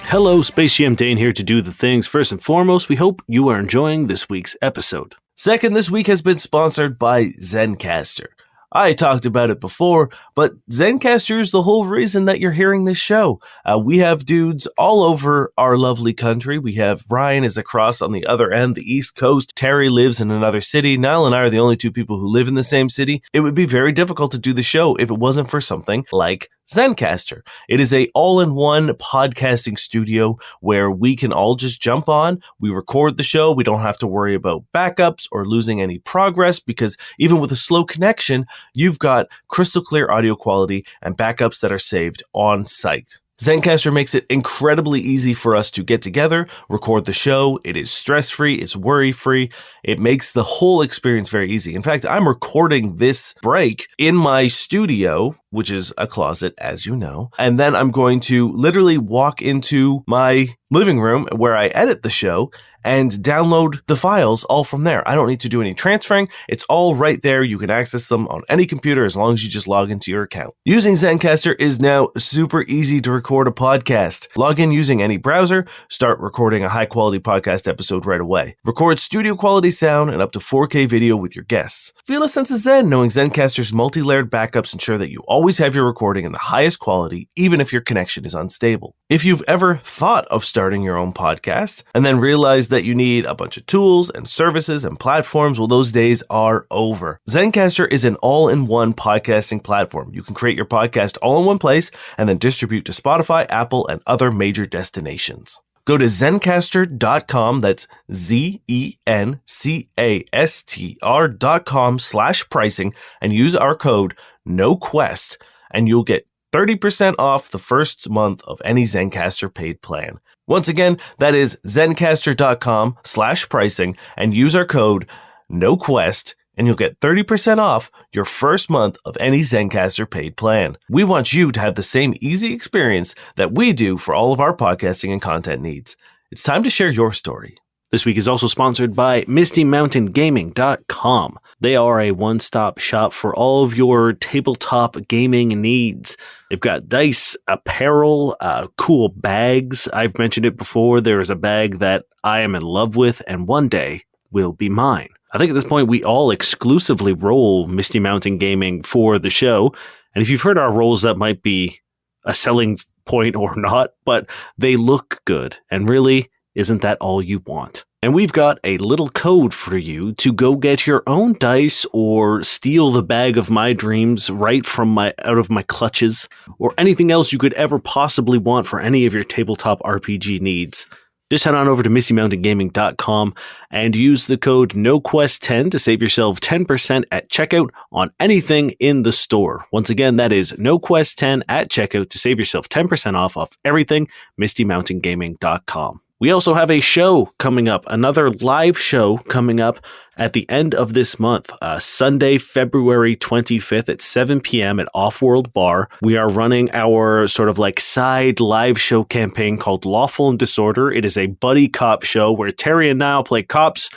Hello, Space Jam Dane here to do the things. First and foremost, we hope you are enjoying this week's episode. Second, this week has been sponsored by Zencastr. I talked about it before, but Zencastr is the whole reason that you're hearing this show. We have dudes all over our lovely country. We have Ryan is across on the other end, the East Coast. Terry lives in another city. Niall and I are the only two people who live in the same city. It would be very difficult to do the show if it wasn't for something like Zencastr. It is a all-in-one podcasting studio where we can all just jump on. We record the show. We don't have to worry about backups or losing any progress because even with a slow connection, you've got crystal clear audio quality and backups that are saved on site. Zencastr makes it incredibly easy for us to get together, record the show. It is stress-free, it's worry-free. It makes the whole experience very easy. In fact, I'm recording this break in my studio, which is a closet, as you know, and then I'm going to literally walk into my living room where I edit the show and download the files all from there. I don't need to do any transferring. It's all right there. You can access them on any computer as long as you just log into your account. Using Zencastr is now super easy to record a podcast. Log in using any browser, start recording a high-quality podcast episode right away. Record studio-quality sound and up to 4K video with your guests. Feel a sense of zen knowing Zencastr's multi-layered backups ensure that you always have your recording in the highest quality, even if your connection is unstable. If you've ever thought of starting your own podcast and then realized that you need a bunch of tools and services and platforms, well, those days are over. Zencastr is an all-in-one podcasting platform. You can create your podcast all in one place and then distribute to Spotify, Apple, and other major destinations. Go to zencastr.com, that's zencastr.com/pricing, and use our code NOQUEST, and you'll get 30% off the first month of any Zencastr paid plan. Once again, that is zencastr.com/pricing and use our code NOQUEST and you'll get 30% off your first month of any Zencastr paid plan. We want you to have the same easy experience that we do for all of our podcasting and content needs. It's time to share your story. This week is also sponsored by MistyMountainGaming.com. They are a one-stop shop for all of your tabletop gaming needs. They've got dice, apparel, cool bags. I've mentioned it before. There is a bag that I am in love with and one day will be mine. I think at this point we all exclusively roll Misty Mountain Gaming for the show. And if you've heard our rolls, that might be a selling point or not, but they look good. And really, isn't that all you want? And we've got a little code for you to go get your own dice or steal the bag of my dreams right from out of my clutches, or anything else you could ever possibly want for any of your tabletop RPG needs. Just head on over to MistyMountainGaming.com and use the code NOQUEST10 to save yourself 10% at checkout on anything in the store. Once again, that is NOQUEST10 at checkout to save yourself 10% off everything, MistyMountainGaming.com. We also have a show coming up, another live show coming up at the end of this month, Sunday, February 25th at 7 p.m. at Offworld Bar. We are running our sort of like side live show campaign called Lawful and Disorder. It is a buddy cop show where Terry and Niall play cops.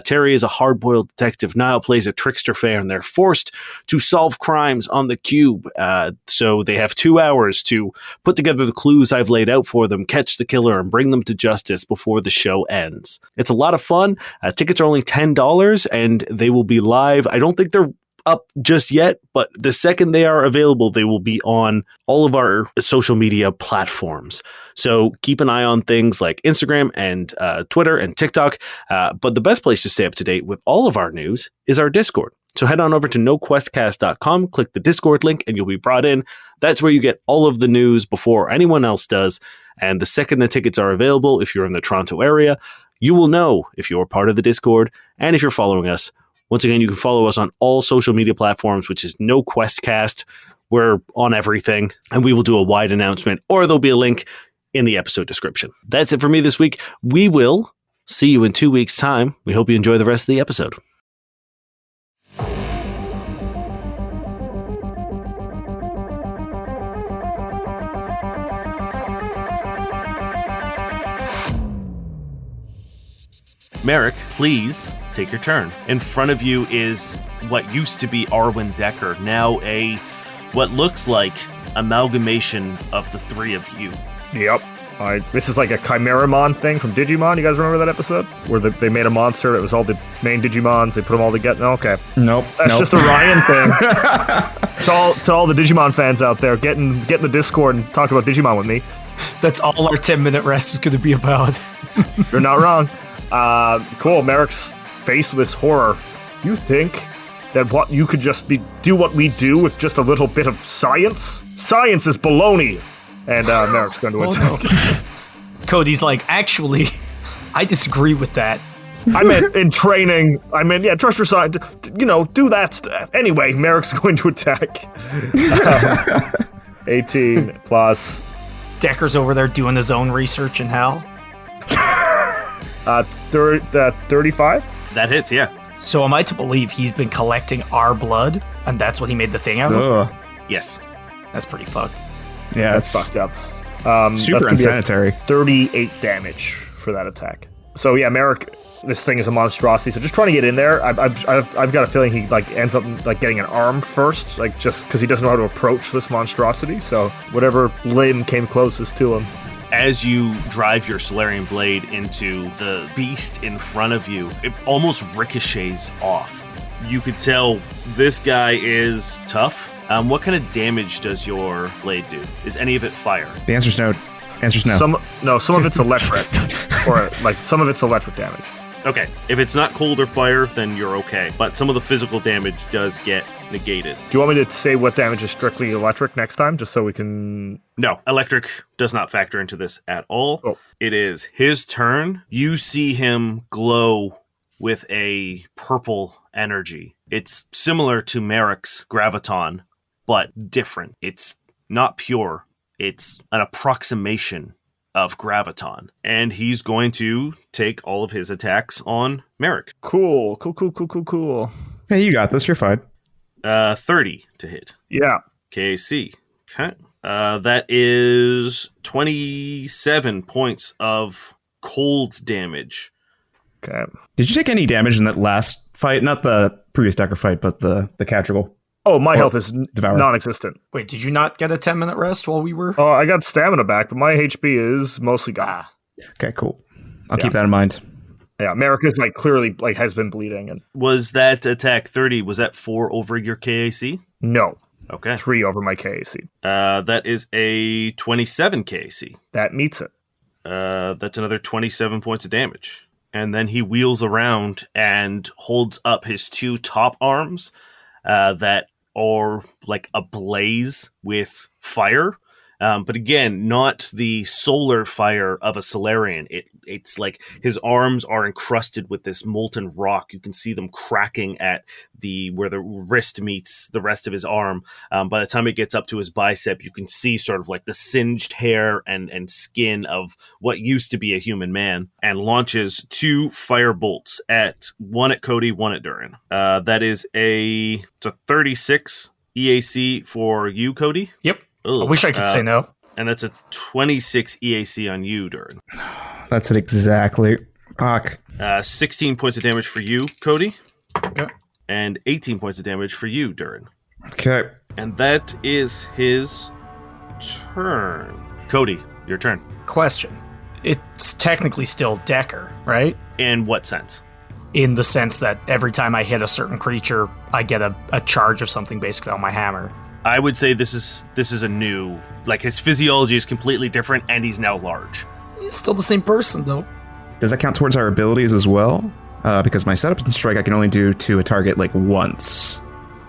Terry is a hard-boiled detective. Niall plays a trickster fair, and they're forced to solve crimes on the cube. So they have 2 hours to put together the clues I've laid out for them, catch the killer, and bring them to justice before the show ends. It's a lot of fun. Tickets are only $10, and they will be live. I don't think they're up just yet, but the second they are available, they will be on all of our social media platforms. So keep an eye on things like Instagram and Twitter and TikTok. But the best place to stay up to date with all of our news is our Discord. So head on over to noquestcast.com, click the Discord link, and you'll be brought in. That's where you get all of the news before anyone else does. And the second the tickets are available, if you're in the Toronto area, you will know if you're part of the Discord and if you're following us. Once again, you can follow us on all social media platforms, which is NoQuestCast. We're on everything, and we will do a wide announcement, or there'll be a link in the episode description. That's it for me this week. We will see you in 2 weeks' time. We hope you enjoy the rest of the episode. Merrick, please take your turn. In front of you is what used to be Arwen Decker, now what looks like amalgamation of the three of you. Yep. This is like a Chimeramon thing from Digimon. You guys remember that episode where they made a monster? It was all the main Digimons. They put them all together. No, okay. Nope. That's just a Ryan thing. To all the Digimon fans out there, get in the Discord and talk about Digimon with me. That's all our 10-minute rest is going to be about. You're not wrong. Cool. Merrick's faced with this horror. You think that what you could just do what we do with just a little bit of science? Science is baloney. And Merrick's going to attack. No. Cody's like, actually, I disagree with that. I meant in training. I meant, yeah, trust your science. Do that stuff. Anyway, Merrick's going to attack. 18 plus. Decker's over there doing his own research in hell. 35? That hits, yeah. So am I to believe he's been collecting our blood, and that's what he made the thing out of? Yes. That's pretty fucked. Yeah, That's fucked up. super that's gonna unsanitary. 38 damage for that attack. So yeah, Merrick, this thing is a monstrosity. So just trying to get in there. I've got a feeling he ends up getting an arm first, just because he doesn't know how to approach this monstrosity. So whatever limb came closest to him. As you drive your Solarian blade into the beast in front of you, it almost ricochets off. You could tell this guy is tough. What kind of damage does your blade do? Is any of it fire? The answer's no. Some of it's electric, or some of it's electric damage. Okay, if it's not cold or fire, then you're okay. But some of the physical damage does get negated. Do you want me to say what damage is strictly electric next time, just so we can... No, electric does not factor into this at all. Oh. It is his turn. You see him glow with a purple energy. It's similar to Merrick's graviton, but different. It's not pure. It's an approximation of graviton. And he's going to take all of his attacks on Merrick. Cool. Hey, you got this. You're fine. 30 to hit. Yeah. KC. Okay. That is 27 points of cold damage. Okay. Did you take any damage in that last fight? Not the previous Decker fight, but the Cadrigal. Oh, my health is Devour. non-existent. Wait, did you not get a 10-minute rest while we were... Oh, I got stamina back, but my HP is mostly gone. Okay, cool. I'll keep that in mind. Yeah, Merrick is clearly has been bleeding. And Was that attack 30? Was that 4 over your KAC? no, Okay. 3 over my KAC. That is a 27 KAC. That meets it. That's another 27 points of damage. And then he wheels around and holds up his 2 top arms that are ablaze with fire. But again, not the solar fire of a Solarian. It's like his arms are encrusted with this molten rock. You can see them cracking at where the wrist meets the rest of his arm. By the time it gets up to his bicep, you can see sort of the singed hair and skin of what used to be a human man, and launches 2 fire bolts one at Cody, one at Durrin. That is it's a 36 EAC for you, Cody. Yep. Ugh. I wish I could say no. And that's a 26 EAC on you, Durrin. That's it exactly. Fuck. 16 points of damage for you, Cody. Yep. And 18 points of damage for you, Durrin. Okay. And that is his turn. Cody, your turn. Question. It's technically still Decker, right? In what sense? In the sense that every time I hit a certain creature, I get a charge of something basically on my hammer. I would say this is a new... his physiology is completely different, and he's now large. He's still the same person, though. Does that count towards our abilities as well? Because my setup and strike I can only do to a target once.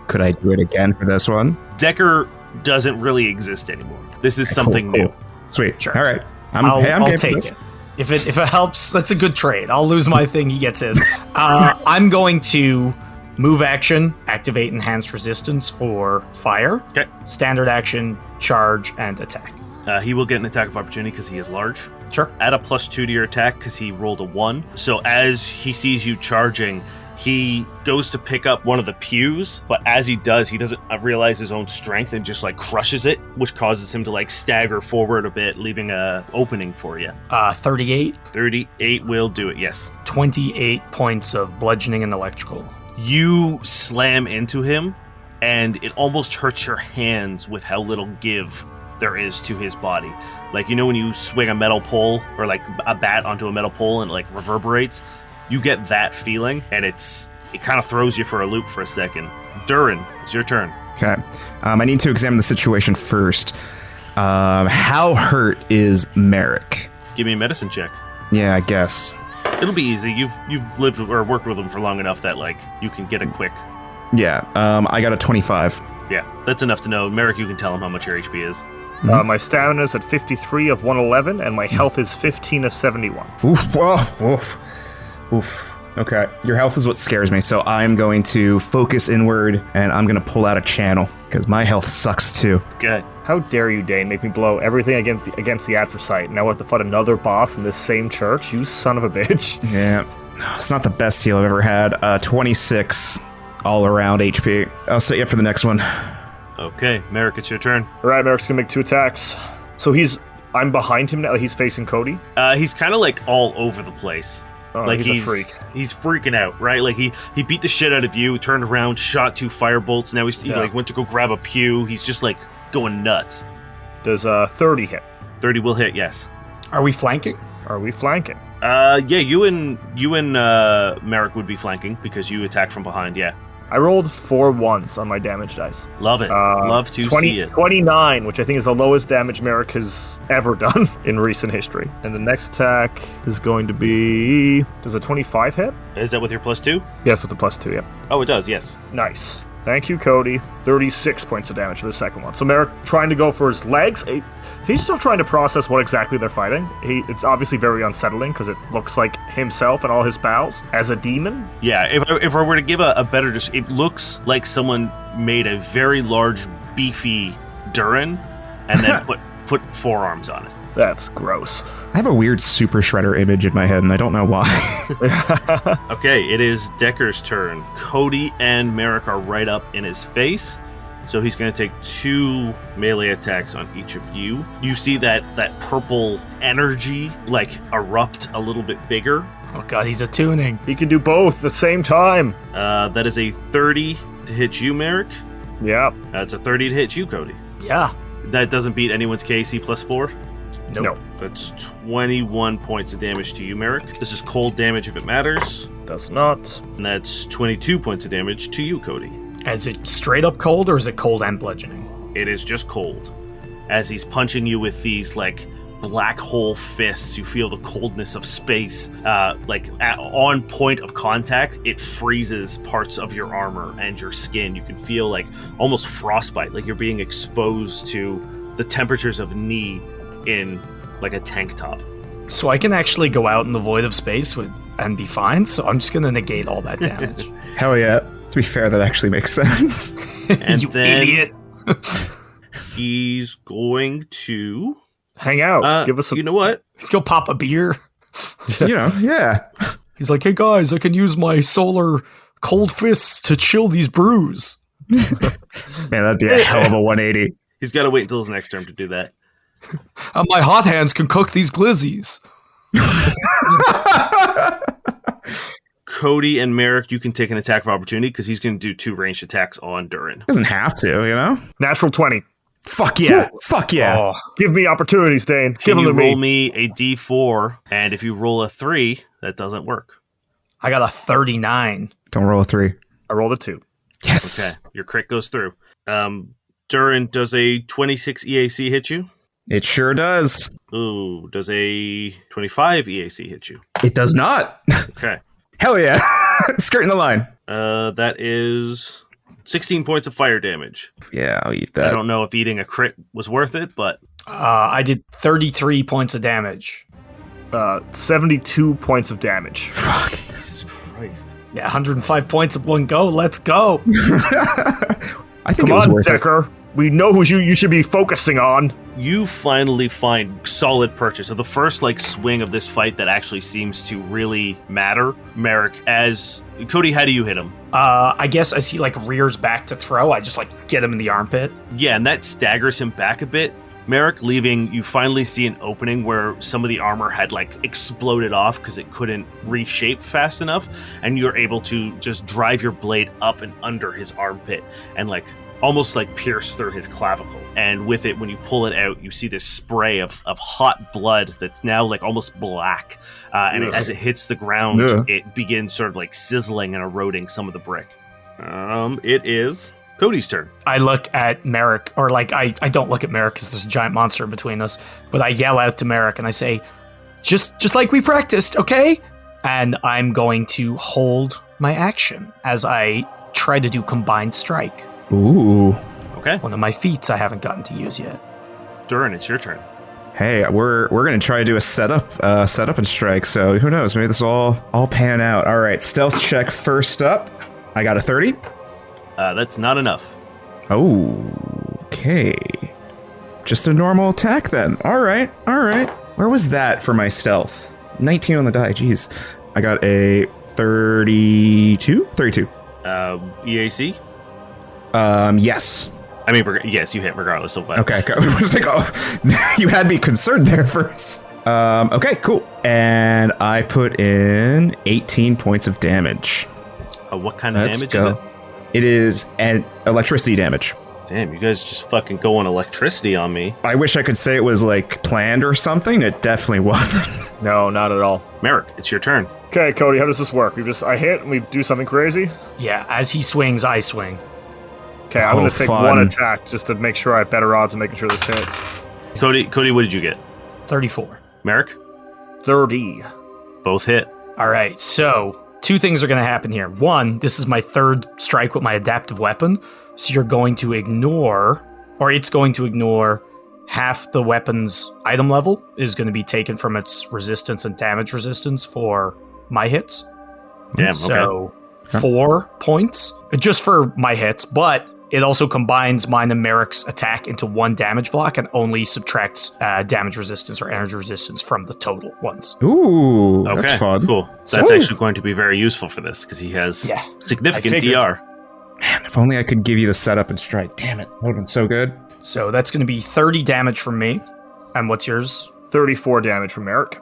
Could I do it again for this one? Decker doesn't really exist anymore. This is something new. Sweet. Sure. All right. I'll game for take this. it. If it helps, that's a good trade. I'll lose my thing, he gets his. I'm going to move action, activate enhanced resistance for fire. Okay. Standard action, charge, and attack. He will get an attack of opportunity because he is large. Sure. Add a +2 to your attack because he rolled a 1. So as he sees you charging, he goes to pick up one of the pews, but as he does, he doesn't realize his own strength and just crushes it, which causes him to stagger forward a bit, leaving a opening for you. 38. 38 will do it, yes. 28 points of bludgeoning and electrical. You slam into him, and it almost hurts your hands with how little give there is to his body. Like, you know when you swing a metal pole or like a bat onto a metal pole and it like reverberates? You get that feeling, and it kind of throws you for a loop for a second. Durrin, it's your turn. Okay. I need to examine the situation first. How hurt is Merrick? Give me a medicine check. Yeah, I guess. It'll be easy. You've lived or worked with him for long enough that like you can get a quick. Yeah. I got a 25. Yeah, that's enough to know. Merrick, you can tell him how much your HP is. My stamina is at 53 of 111, and my health is 15 of 71. Oof. Whoa, oof. Oof. Okay. Your health is what scares me, so I'm going to focus inward, and I'm going to pull out a channel, because my health sucks too. Good. How dare you, Dane, make me blow everything against the Atrazite. Now I have to fight another boss in this same church? You son of a bitch. Yeah. It's not the best heal I've ever had. 26 all around HP. I'll set you up for the next one. Okay, Merrick, it's your turn. All right, Merrick's gonna make 2 attacks. So I'm behind him now. He's facing Cody. He's kind of like all over the place. Oh, Like he's a freak. He's freaking out, right? Like he beat the shit out of you, turned around, shot 2 firebolts. Now he like went to go grab a pew. He's just like going nuts. Does 30 hit? 30 will hit, yes. Are we flanking? Are we flanking? Yeah, you and Merrick would be flanking because you attack from behind. Yeah, I rolled 4 1s on my damage dice. love it. Love to see it. 29, which I think is the lowest damage Merrick has ever done in recent history. And the next attack is going to be... Does a 25 hit? Is that with your +2? Yes, it's a +2, yeah. Oh, it does. Yes. Nice. Thank you, Cody. 36 points of damage for the second one. So Merrick trying to go for his legs. He's still trying to process what exactly they're fighting. It's obviously very unsettling because it looks like himself and all his pals as a demon. Yeah. If I were to give a better, it looks like someone made a very large, beefy Durrin and then put forearms on it. That's gross. I have a weird Super Shredder image in my head, and I don't know why. Okay, it is Decker's turn. Cody and Merrick are right up in his face, so he's going to take 2 melee attacks on each of you. You see that purple energy like erupt a little bit bigger. Oh god, he's attuning. He can do both at the same time. That is a 30 to hit you, Merrick. Yeah. That's a 30 to hit you, Cody. Yeah. That doesn't beat anyone's KC +4. Nope. No. That's 21 points of damage to you, Merrick. This is cold damage if it matters. Does not. And that's 22 points of damage to you, Cody. Is it straight up cold or is it cold and bludgeoning? It is just cold. As he's punching you with these, like, black hole fists, you feel the coldness of space. On point of contact, it freezes parts of your armor and your skin. You can feel, like, almost frostbite, like you're being exposed to the temperatures of need in like a tank top. So I can actually go out in the void of space and be fine, so I'm just gonna negate all that damage. Hell yeah. To be fair, that actually makes sense. And you then idiot! he's going to Hang out. Give us some... You know what? He's gonna pop a beer. Yeah. He's like, hey guys, I can use my solar cold fists to chill these brews. Man, that'd be a hell of a 180. He's got to wait until his next turn to do that. My hot hands can cook these glizzies. Cody and Merrick, you can take an attack of opportunity because he's going to do 2 ranged attacks on Durrin. Doesn't have to, you know? Natural 20. Fuck yeah. Fuck yeah. Oh, Give me opportunities, Dane. Give Can them you to roll me. me a d4? And if you roll a 3, that doesn't work. I got a 39. Don't roll a 3. I rolled a 2. Yes. Okay, your crit goes through. Durrin, does a 26 EAC hit you? It sure does. Ooh, does a 25 EAC hit you? It does not. Okay. Hell yeah. Skirting the line. That is 16 points of fire damage. Yeah, I'll eat I that. don't know if eating a crit was worth it, but I did 33 points of damage. 72 points of damage. Fuck. Jesus Christ. Yeah, 105 points at one go. Let's go. I think Come it was on, worth it. Decker. We know who you should be focusing on. You finally find solid purchase of the first swing of this fight that actually seems to really matter. Merrick, as Cody, how do you hit him? I guess as he rears back to throw, I just get him in the armpit. Yeah, and that staggers him back a bit. Merrick leaving, you finally see an opening where some of the armor had exploded off because it couldn't reshape fast enough, and you're able to just drive your blade up and under his armpit and almost like pierce through his clavicle. And with it, when you pull it out, you see this spray of hot blood that's now like almost black. As it hits the ground, it begins sort of like sizzling and eroding some of the brick. It is Cody's turn. I look at Merrick, or like I don't look at Merrick because there's a giant monster between us, but I yell out to Merrick and I say, just like we practiced, okay? And I'm going to hold my action as I try to do combined strike. Ooh. Okay. One of my feats I haven't gotten to use yet. Durrin, it's your turn. Hey, we're gonna try to do a setup and strike. So who knows? Maybe this will all pan out. All right, stealth check first up. I got a 30. That's not enough. Oh, okay. Just a normal attack then. All right. Where was that for my stealth? 19 on the die. Jeez. I got a 32. EAC. Yes. I mean, yes, you hit regardless of what. Okay. I was like, oh, you had me concerned there first. Okay, cool. And I put in 18 points of damage. What kind of damage is it? It is an electricity damage. Damn, you guys just fucking go on electricity on me. I wish I could say it was like planned or something. It definitely wasn't. No, not at all. Merrick, it's your turn. Okay, Cody, how does this work? I hit and we do something crazy? Yeah, as he swings, I swing. Okay, I'm going to take one attack just to make sure I have better odds of making sure this hits. Cody, what did you get? 34. Merrick? 30. Both hit. All right, so 2 things are going to happen here. 1, this is my 3rd strike with my adaptive weapon, so you're going to ignore, or it's going to ignore, half the weapon's item level is going to be taken from its resistance and damage resistance for my hits. Damn, so 4 points, just for my hits, but it also combines mine and Merrick's attack into 1 damage block and only subtracts damage resistance or energy resistance from the total ones. Ooh, okay, that's fun. Cool. That's actually going to be very useful for this because he has significant DR. Man, if only I could give you the setup and strike. Damn it, that would have been so good. So that's going to be 30 damage from me. And what's yours? 34 damage from Merrick.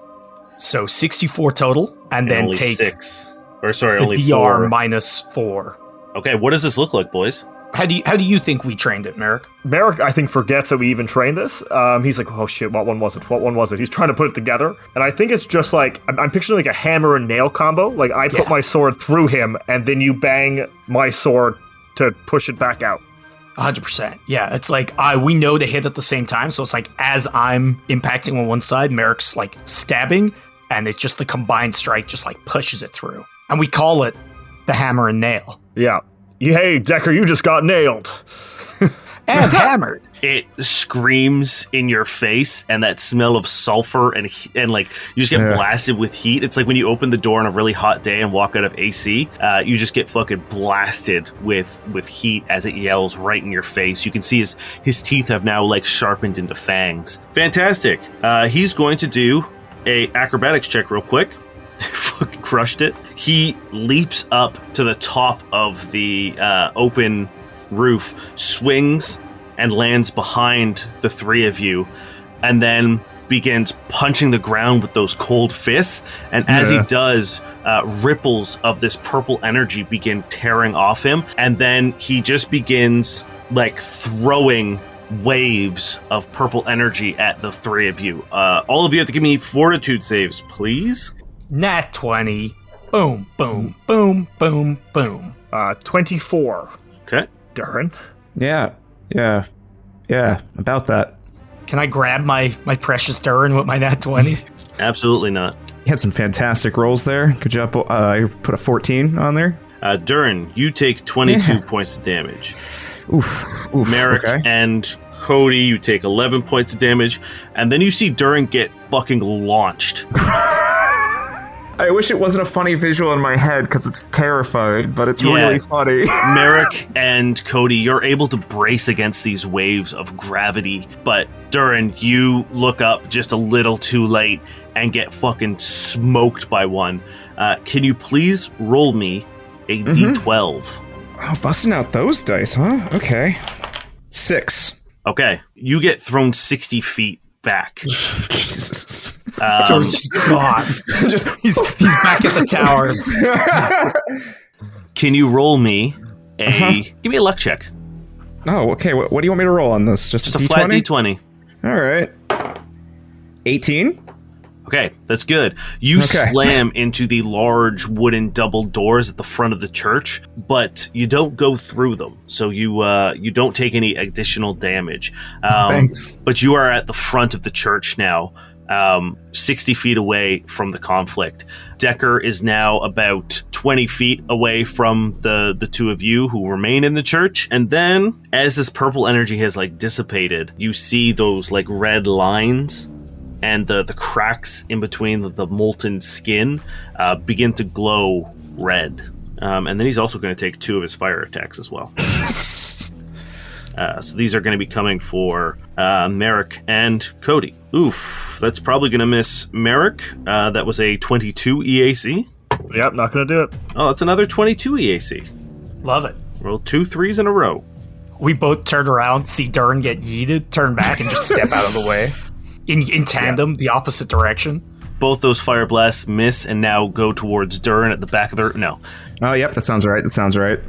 So 64 total, and then only take 6. Or sorry, the only DR 4. minus 4. Okay, what does this look like, boys? How do you think we trained it, Merrick? Merrick, I think, forgets that we even trained this. He's like, oh shit, what one was it? He's trying to put it together. And I think it's just like, I'm picturing like a hammer and nail combo. Like I put my sword through him and then you bang my sword to push it back out. 100%. Yeah, it's like we know to hit at the same time. So it's like as I'm impacting on one side, Merrick's like stabbing, and it's just the combined strike just like pushes it through. And we call it the hammer and nail. Yeah. Hey, Decker, you just got nailed. And hammered. It screams in your face, and that smell of sulfur and like you just get blasted with heat. It's like when you open the door on a really hot day and walk out of AC, you just get fucking blasted with heat as it yells right in your face. You can see his teeth have now like sharpened into fangs. Fantastic. He's going to do a acrobatics check real quick. Fucking crushed it. He leaps up to the top of the open roof, swings and lands behind the 3 of you, and then begins punching the ground with those cold fists. And as he does, ripples of this purple energy begin tearing off him, and then he just begins like throwing waves of purple energy at the 3 of you. All of you have to give me fortitude saves, please. Nat 20. Boom, boom, boom, boom, boom. 24. Okay. Durrin. Yeah, about that. Can I grab my precious Durrin with my nat 20? Absolutely not. You had some fantastic rolls there. Good job. I put a 14 on there. Durrin, you take 22 points of damage. Oof. Merrick and Cody, you take 11 points of damage. And then you see Durrin get fucking launched. I wish it wasn't a funny visual in my head because it's terrifying, but it's really funny. Merrick and Cody, you're able to brace against these waves of gravity, but Durrin, you look up just a little too late and get fucking smoked by one. Can you please roll me a D12? Oh, busting out those dice, huh? Okay. 6. Okay, you get thrown 60 feet back. Jesus. George's gone. He's back at the tower. Can you roll me give me a luck check? Oh, okay. What do you want me to roll on this? Just a a D20? flat D20. All right. 18? Okay, that's good. You slam into the large wooden double doors at the front of the church, but you don't go through them, so you don't take any additional damage. Thanks. But you are at the front of the church now, 60 feet away from the conflict. Decker is now about 20 feet away from the two of you who remain in the church. And then, as this purple energy has like dissipated, you see those like red lines and the cracks in between the molten skin begin to glow red. And then he's also going to take 2 of his fire attacks as well. So these are going to be coming for Merrick and Cody. Oof, that's probably going to miss Merrick. That was a 22 EAC. Yep, not going to do it. Oh, it's another 22 EAC. Love it. Roll 2 3s in a row. We both turn around, see Durrin get yeeted, turn back, and just step out of the way. In tandem, the opposite direction. Both those fire blasts miss and now go towards Durrin at the back of their... No. Oh, yep, that sounds right.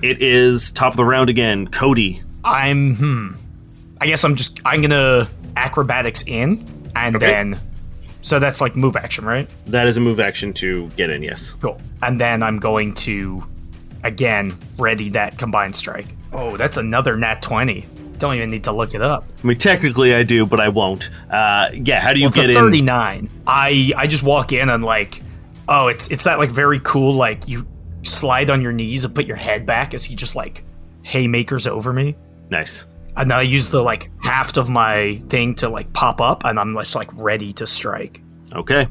It is top of the round again. Cody. I guess I'm gonna acrobatics in, and then... So that's like move action, right? That is a move action to get in, yes. Cool. And then I'm going to, again, ready that combined strike. Oh, that's another nat 20. Don't even need to look it up. I mean, technically I do, but I won't. How do you get in? 39. I just walk in and like, oh, it's that like very cool, like you slide on your knees and put your head back as he just like haymakers over me. Nice. And then I use the like haft of my thing to like pop up, and I'm just like ready to strike. Okay.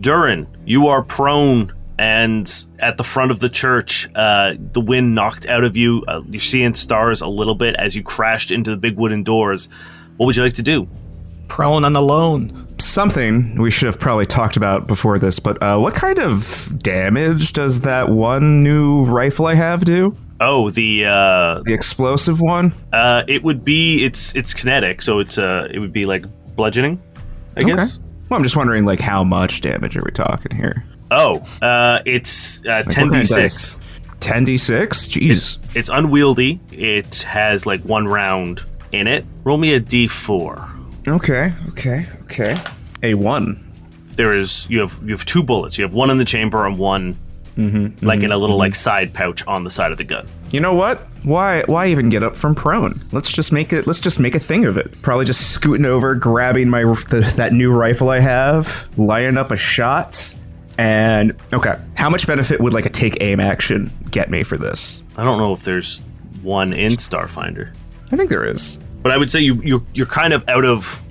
Durrin, you are prone and at the front of the church. The wind knocked out of you. You're seeing stars a little bit as you crashed into the big wooden doors. What would you like to do? Prone and alone. Something we should have probably talked about before this, but what kind of damage does that one new rifle I have do? Oh, the explosive one? It would be it's kinetic, so it would be like bludgeoning, I guess. Well, I'm just wondering like how much damage are we talking here? Oh, it's 10d6. 10d6? Jeez. It's unwieldy. It has like 1 round in it. Roll me a d4. Okay. A 1. You have 2 bullets. You have 1 in the chamber and 1 in a little like side pouch on the side of the gun. You know what? Why even get up from prone? Let's just make a thing of it. Probably just scooting over, grabbing that new rifle I have, lining up a shot. And okay, how much benefit would like a take aim action get me for this? I don't know if there's one in Starfinder. I think there is. But I would say you're kind of out of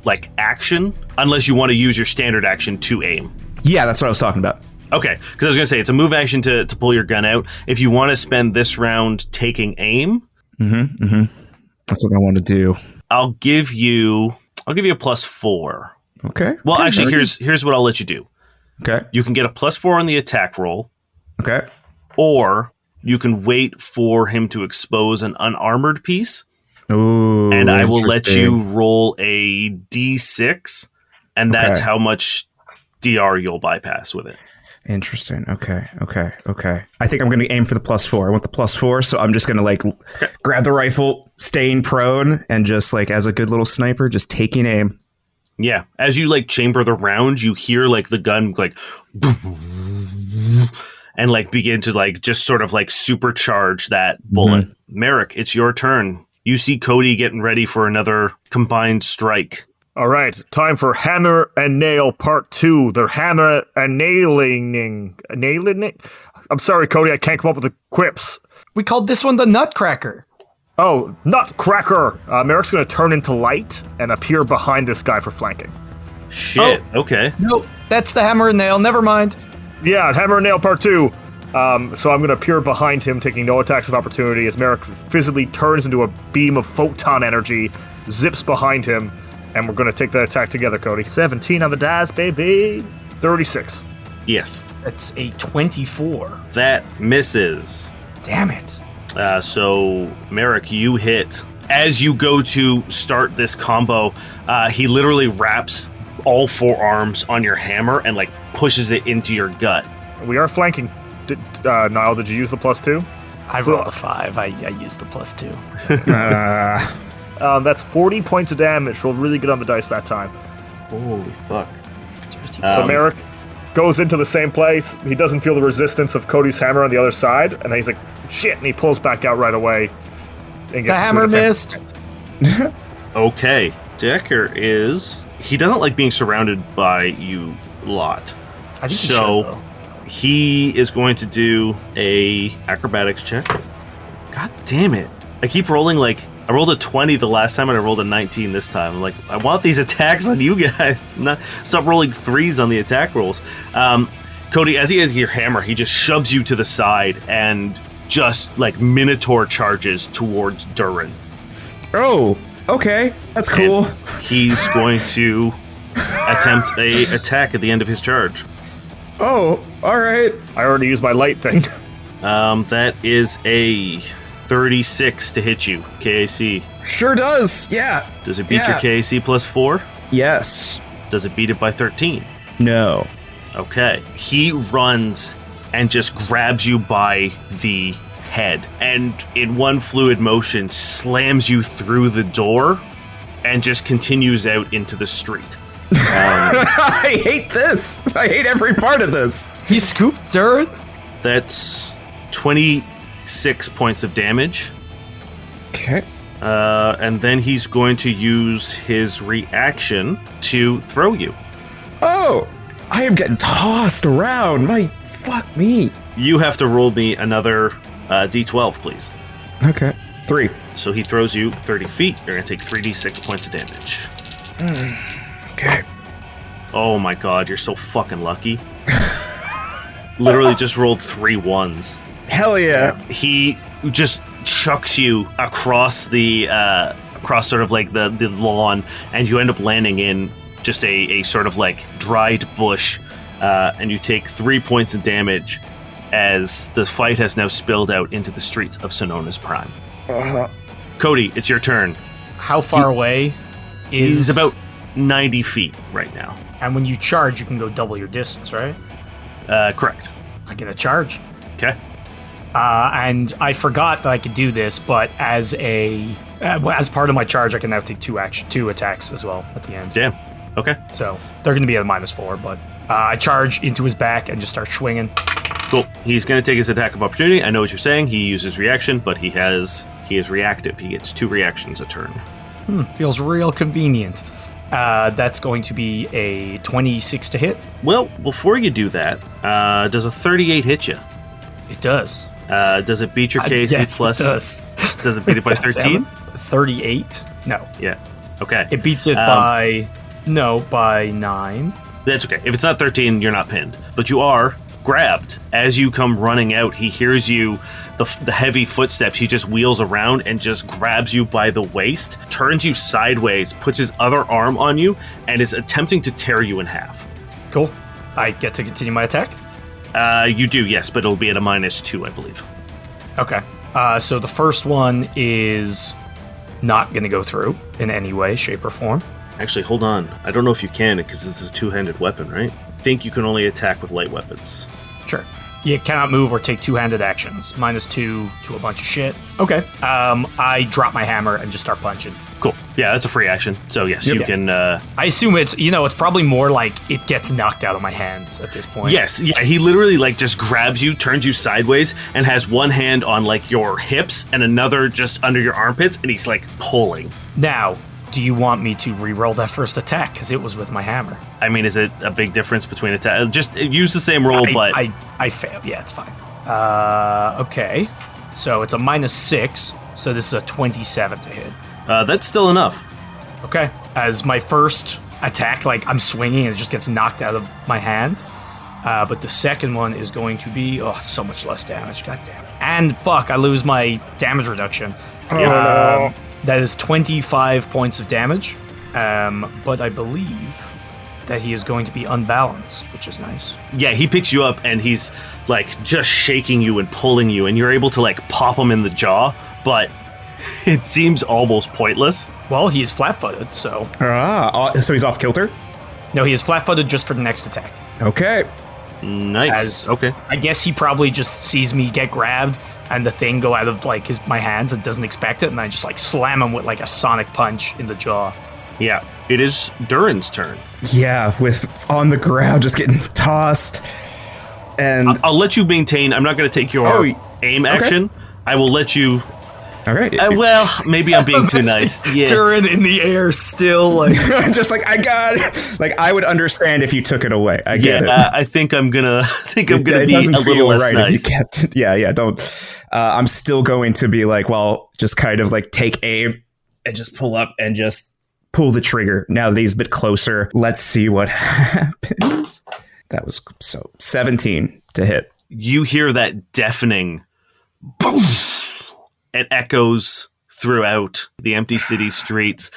like action unless you want to use your standard action to aim. Yeah, that's what I was talking about. Okay, because I was going to say it's a move action to pull your gun out. If you want to spend this round taking aim, that's what I want to do. I'll give you a +4. Okay. Well, actually, here's what I'll let you do. Okay. You can get a +4 on the attack roll. Okay. Or you can wait for him to expose an unarmored piece. Ooh. And I will let you roll a d6, and that's how much DR you'll bypass with it. Interesting. Okay. I think I'm going to aim for the +4. I want the +4, so I'm just going to like grab the rifle, staying prone, and just like as a good little sniper, just taking aim. Yeah. As you like chamber the round, you hear like the gun like and like begin to like just sort of like supercharge that bullet. Merrick, it's your turn. You see Cody getting ready for another combined strike. All right, time for Hammer and Nail Part 2. They're hammer and nailing. I'm sorry, Cody, I can't come up with the quips. We called this one the Nutcracker. Oh, Nutcracker! Merrick's going to turn into light and appear behind this guy for flanking. Shit, okay. Nope, that's the hammer and nail, never mind. Yeah, Hammer and Nail Part 2. So I'm going to appear behind him, taking no attacks of opportunity as Merrick physically turns into a beam of photon energy, zips behind him, and we're going to take that attack together, Cody. 17 on the dice, baby. 36. Yes. That's a 24. That misses. Damn it. So, Merrick, you hit. As you go to start this combo, he literally wraps all 4 arms on your hammer and like pushes it into your gut. We are flanking. Niall, did you use the +2? I rolled a 5. I used the +2. That's 40 points of damage. Rolled really good on the dice that time. Holy fuck. So Merrick goes into the same place. He doesn't feel the resistance of Cody's hammer on the other side, and then he's like, shit, and he pulls back out right away. And The hammer missed. Okay. Decker he doesn't like being surrounded by you lot. I think So he is going to do a acrobatics check. God damn it. I keep rolling I rolled a 20 the last time and I rolled a 19 this time. I'm like, I want these attacks on you guys. Stop rolling 3s on the attack rolls. Cody, as he has your hammer, he just shoves you to the side and just Minotaur charges towards Durrin. Oh, okay. That's cool. And he's going to attempt a attack at the end of his charge. Oh, all right. I already used my light thing. That is a 36 to hit you, KAC. Sure does. Yeah. Does it beat your KAC +4? Yes. Does it beat it by 13? No. Okay. He runs and just grabs you by the head and in one fluid motion slams you through the door and just continues out into the street. I hate this. I hate every part of this. He scooped Durrin? That's 26 points of damage. Okay. And then he's going to use his reaction to throw you. Oh, I am getting tossed around. Fuck me. You have to roll me another D12, please. Okay. 3. So he throws you 30 feet. You're going to take 3d6 points of damage. Okay. Oh my god, you're so fucking lucky. Literally just rolled 3 1s. Hell yeah. He just chucks you across across sort of the lawn, and you end up landing in just a sort of dried bush, and you take 3 points of damage as the fight has now spilled out into the streets of Sonona's Prime. Cody, it's your turn. How far away is... He's about 90 feet right now. And when you charge, you can go double your distance, right? Correct. I get a charge. Okay. And I forgot that I could do this, but as part of my charge, I can now take 2 attacks as well at the end. Damn. Okay. So they're going to be at a -4, but I charge into his back and just start swinging. Cool. He's going to take his attack of opportunity. I know what you're saying. He uses reaction, but he is reactive. He gets 2 reactions a turn. Feels real convenient. That's going to be a 26 to hit. Well, before you do that, does a 38 hit you? It does. Does it beat your KC yes, plus? It does. Does it beat it by 13? 38? No. Yeah. Okay. It beats it by 9. That's okay. If it's not 13, you're not pinned. But you are grabbed. As you come running out, he hears you, the heavy footsteps. He just wheels around and just grabs you by the waist, turns you sideways, puts his other arm on you, and is attempting to tear you in half. Cool. I get to continue my attack? You do, yes, but it'll be at a -2, I believe. Okay. So the first one is not going to go through in any way, shape, or form. Actually, hold on. I don't know if you can, because this is a 2-handed weapon, right? I think you can only attack with light weapons. Sure. You cannot move or take 2-handed actions. -2 to a bunch of shit. Okay. I drop my hammer and just start punching. Cool. Yeah, that's a free action. So yes, you can... I assume it's probably more like it gets knocked out of my hands at this point. Yes. Yeah, he literally just grabs you, turns you sideways, and has one hand on your hips and another just under your armpits, and he's pulling. Now, do you want me to re-roll that first attack? Because it was with my hammer. I mean, is it a big difference between attack? Just use the same roll, but... I failed. Yeah, it's fine. Okay. So it's a -6. So this is a 27 to hit. That's still enough. Okay. As my first attack, I'm swinging and it just gets knocked out of my hand. But the second one is going to be... Oh, so much less damage. God damn it. And fuck, I lose my damage reduction. Oh. That is 25 points of damage. But I believe that he is going to be unbalanced, which is nice. Yeah, he picks you up and he's just shaking you and pulling you, and you're able to pop him in the jaw, but it seems almost pointless. Well, he is flat-footed, so... So he's off kilter? No, he is flat-footed just for the next attack. Okay. Nice. Okay. I guess he probably just sees me get grabbed, and the thing go out of like my hands and doesn't expect it, and I just like slam him with like a sonic punch in the jaw. Yeah, it is Durrin's turn. Yeah, with on the ground, just getting tossed. And I'll let you maintain. I'm not going to take your aim action. I will let you. All right. Well, maybe I'm being too nice. Yeah. Durrin in the air still like just like I got it. Like I would understand if you took it away. I get it. I think I'm gonna be a little less nice. If you kept it. Yeah. Don't. I'm still going to be like, well, just kind of like take aim and just pull up and just pull the trigger. Now that he's a bit closer, let's see what happens. That was 17 to hit. You hear that deafening boom. It echoes throughout the empty city streets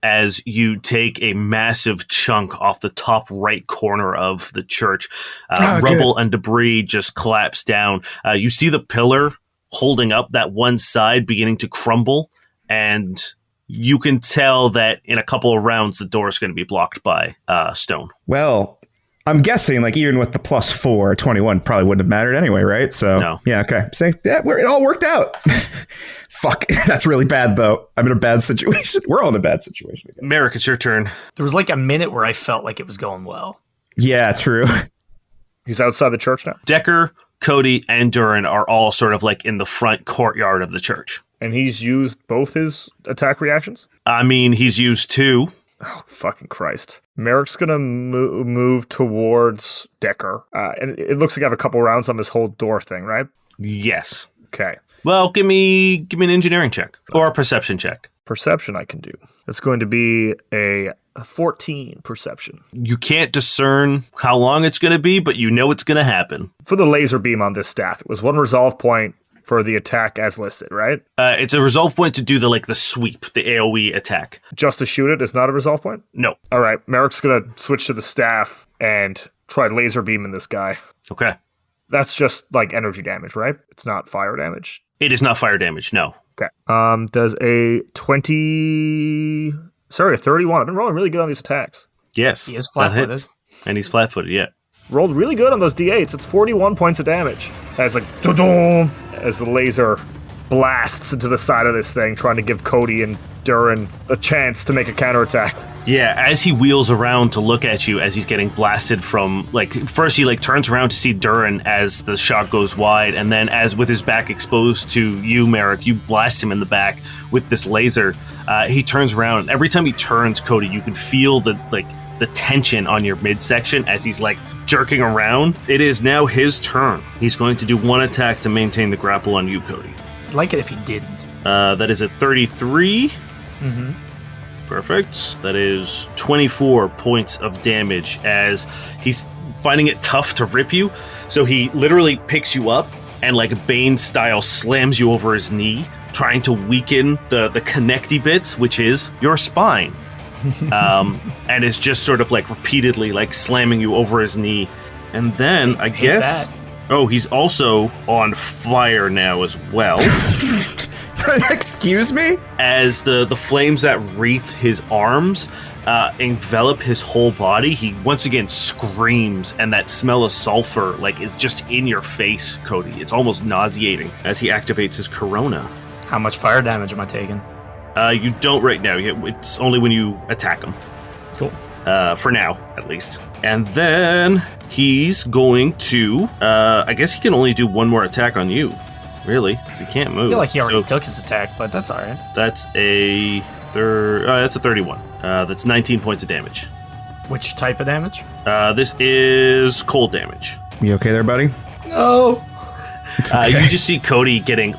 as you take a massive chunk off the top right corner of the church. Rubble and debris just collapse down. You see the pillar holding up that one side beginning to crumble, and you can tell that in a couple of rounds the door is going to be blocked by stone. Well, I'm guessing, like, even with the +4, 21 probably wouldn't have mattered anyway, right? So, no. Yeah, okay. So, yeah, it all worked out. Fuck, that's really bad, though. I'm in a bad situation. We're all in a bad situation, I guess. Merrick, it's your turn. There was like a minute where I felt like it was going well. Yeah, true. He's outside the church now. Decker, Cody, and Durrin are all sort of like in the front courtyard of the church. And he's used both his attack reactions? I mean, he's used 2. Oh, fucking Christ. Merrick's going to move towards Decker. And it looks like I have a couple rounds on this whole door thing, right? Yes. Okay. Well, give me an engineering check or a perception check. Perception I can do. It's going to be a 14 perception. You can't discern how long it's going to be, but you know it's going to happen. For the laser beam on this staff, it was 1 resolve point for the attack as listed, right? It's a resolve point to do the sweep, the AoE attack. Just to shoot it is not a resolve point? No. All right, Merrick's going to switch to the staff and try laser beaming this guy. Okay. That's just like energy damage, right? It's not fire damage. It is not fire damage, no. Okay. Does a 31. I've been rolling really good on these attacks. Yes. He is flat-footed. And he's flat-footed, yeah. Rolled really good on those d8s. It's 41 points of damage. As as the laser blasts into the side of this thing, trying to give Cody and Durrin a chance to make a counterattack. Yeah, as he wheels around to look at you as he's getting blasted from, first he turns around to see Durrin as the shot goes wide, and then as with his back exposed to you, Merrick, you blast him in the back with this laser. He turns around. Every time he turns, Cody, you can feel the tension on your midsection as he's jerking around. It is now his turn. He's going to do 1 attack to maintain the grapple on you, Cody. I'd like it if he didn't. That is a 33. Mm-hmm. Perfect. That is 24 points of damage as he's finding it tough to rip you. So he literally picks you up and Bane style slams you over his knee, trying to weaken the connecty bits, which is your spine. And it's just sort of repeatedly slamming you over his knee. And then I guess... that. Oh, he's also on fire now as well. Excuse me? As the flames that wreath his arms envelop his whole body, he once again screams, and that smell of sulfur is just in your face, Cody. It's almost nauseating as he activates his corona. How much fire damage am I taking? You don't right now. It's only when you attack him. Cool. For now, at least. And then he's going to... I guess he can only do 1 more attack on you. Really? Because he can't move. I feel like he already took his attack, but that's all right. That's a 31. That's 19 points of damage. Which type of damage? This is cold damage. You okay there, buddy? No. You just see Cody getting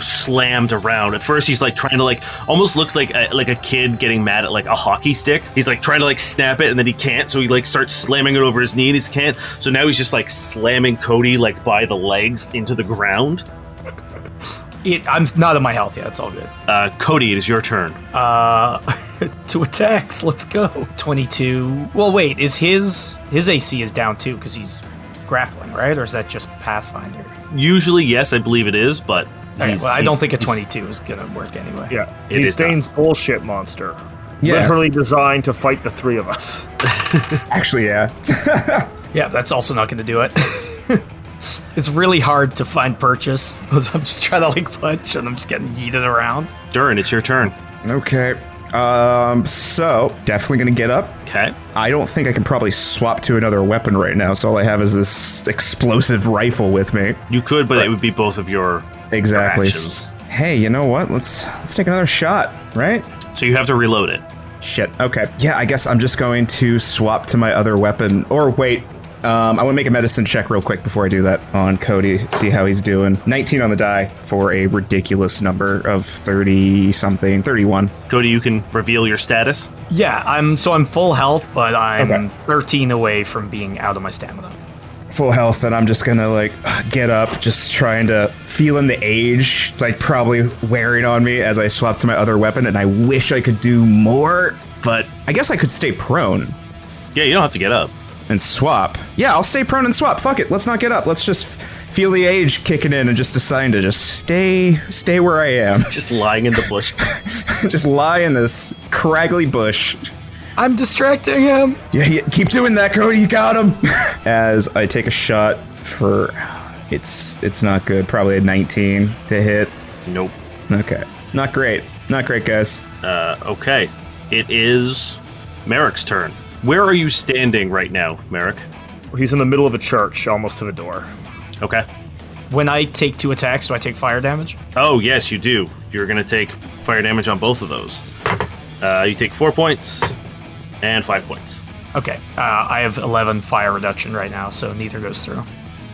slammed around. At first, he's trying to almost looks like a kid getting mad at a hockey stick. He's trying to snap it, and then he can't. So he starts slamming it over his knee, and he can't. So now he's just slamming Cody by the legs into the ground. I'm not at my health yet. It's all good. Cody, it is your turn. 2 attacks. Let's go. 22. Well, wait. Is his AC is down too because he's grappling, right? Or is that just Pathfinder? Usually, yes, I believe it is, but. Okay, well, I don't think a 22 is going to work anyway. Yeah, it he's is Dane's bullshit monster. Yeah. Literally designed to fight the 3 of us. Actually, yeah. Yeah, that's also not going to do it. It's really hard to find purchase because I'm just trying to like punch and I'm just getting yeeted around. Durrin, it's your turn. Okay. So definitely gonna get up. Okay. I don't think I can probably swap to another weapon right now, so all I have is this explosive rifle with me. You could, but it would be both of your Exactly. actions. Hey, you know what? Let's take another shot, right? So you have to reload it. Shit. Okay. Yeah, I guess I'm just going to swap to my other weapon. Or wait, I want to make a medicine check real quick before I do that on Cody. See how he's doing. 19 on the die for a ridiculous number of 30-something, 31. Cody, you can reveal your status. Yeah, I'm full health, but I'm Okay. 13 away from being out of my stamina. Full health, and I'm just gonna like get up, just trying to feel in the age, like probably wearing on me as I swap to my other weapon, and I wish I could do more, but I guess I could stay prone Yeah, you don't have to get up. and swap. Yeah, I'll stay prone and swap. Fuck it, let's not get up. Let's just feel the age kicking in and just decide to just stay where I am. Just lying in the bush. Just lie in this craggly bush. I'm distracting him. Yeah, keep doing that, Cody. You got him. As I take a shot for, it's not good. Probably a 19 to hit. Nope. Okay, not great. Not great, guys. Okay. It is Merrick's turn. Where are you standing right now, Merrick? He's in the middle of a church, almost to the door. Okay. When I take 2 attacks, do I take fire damage? Oh, yes, you do. You're going to take fire damage on both of those. You take 4 points and 5 points. Okay, I have 11 fire reduction right now, so neither goes through.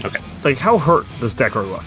Okay. Like, how hurt does Decker look?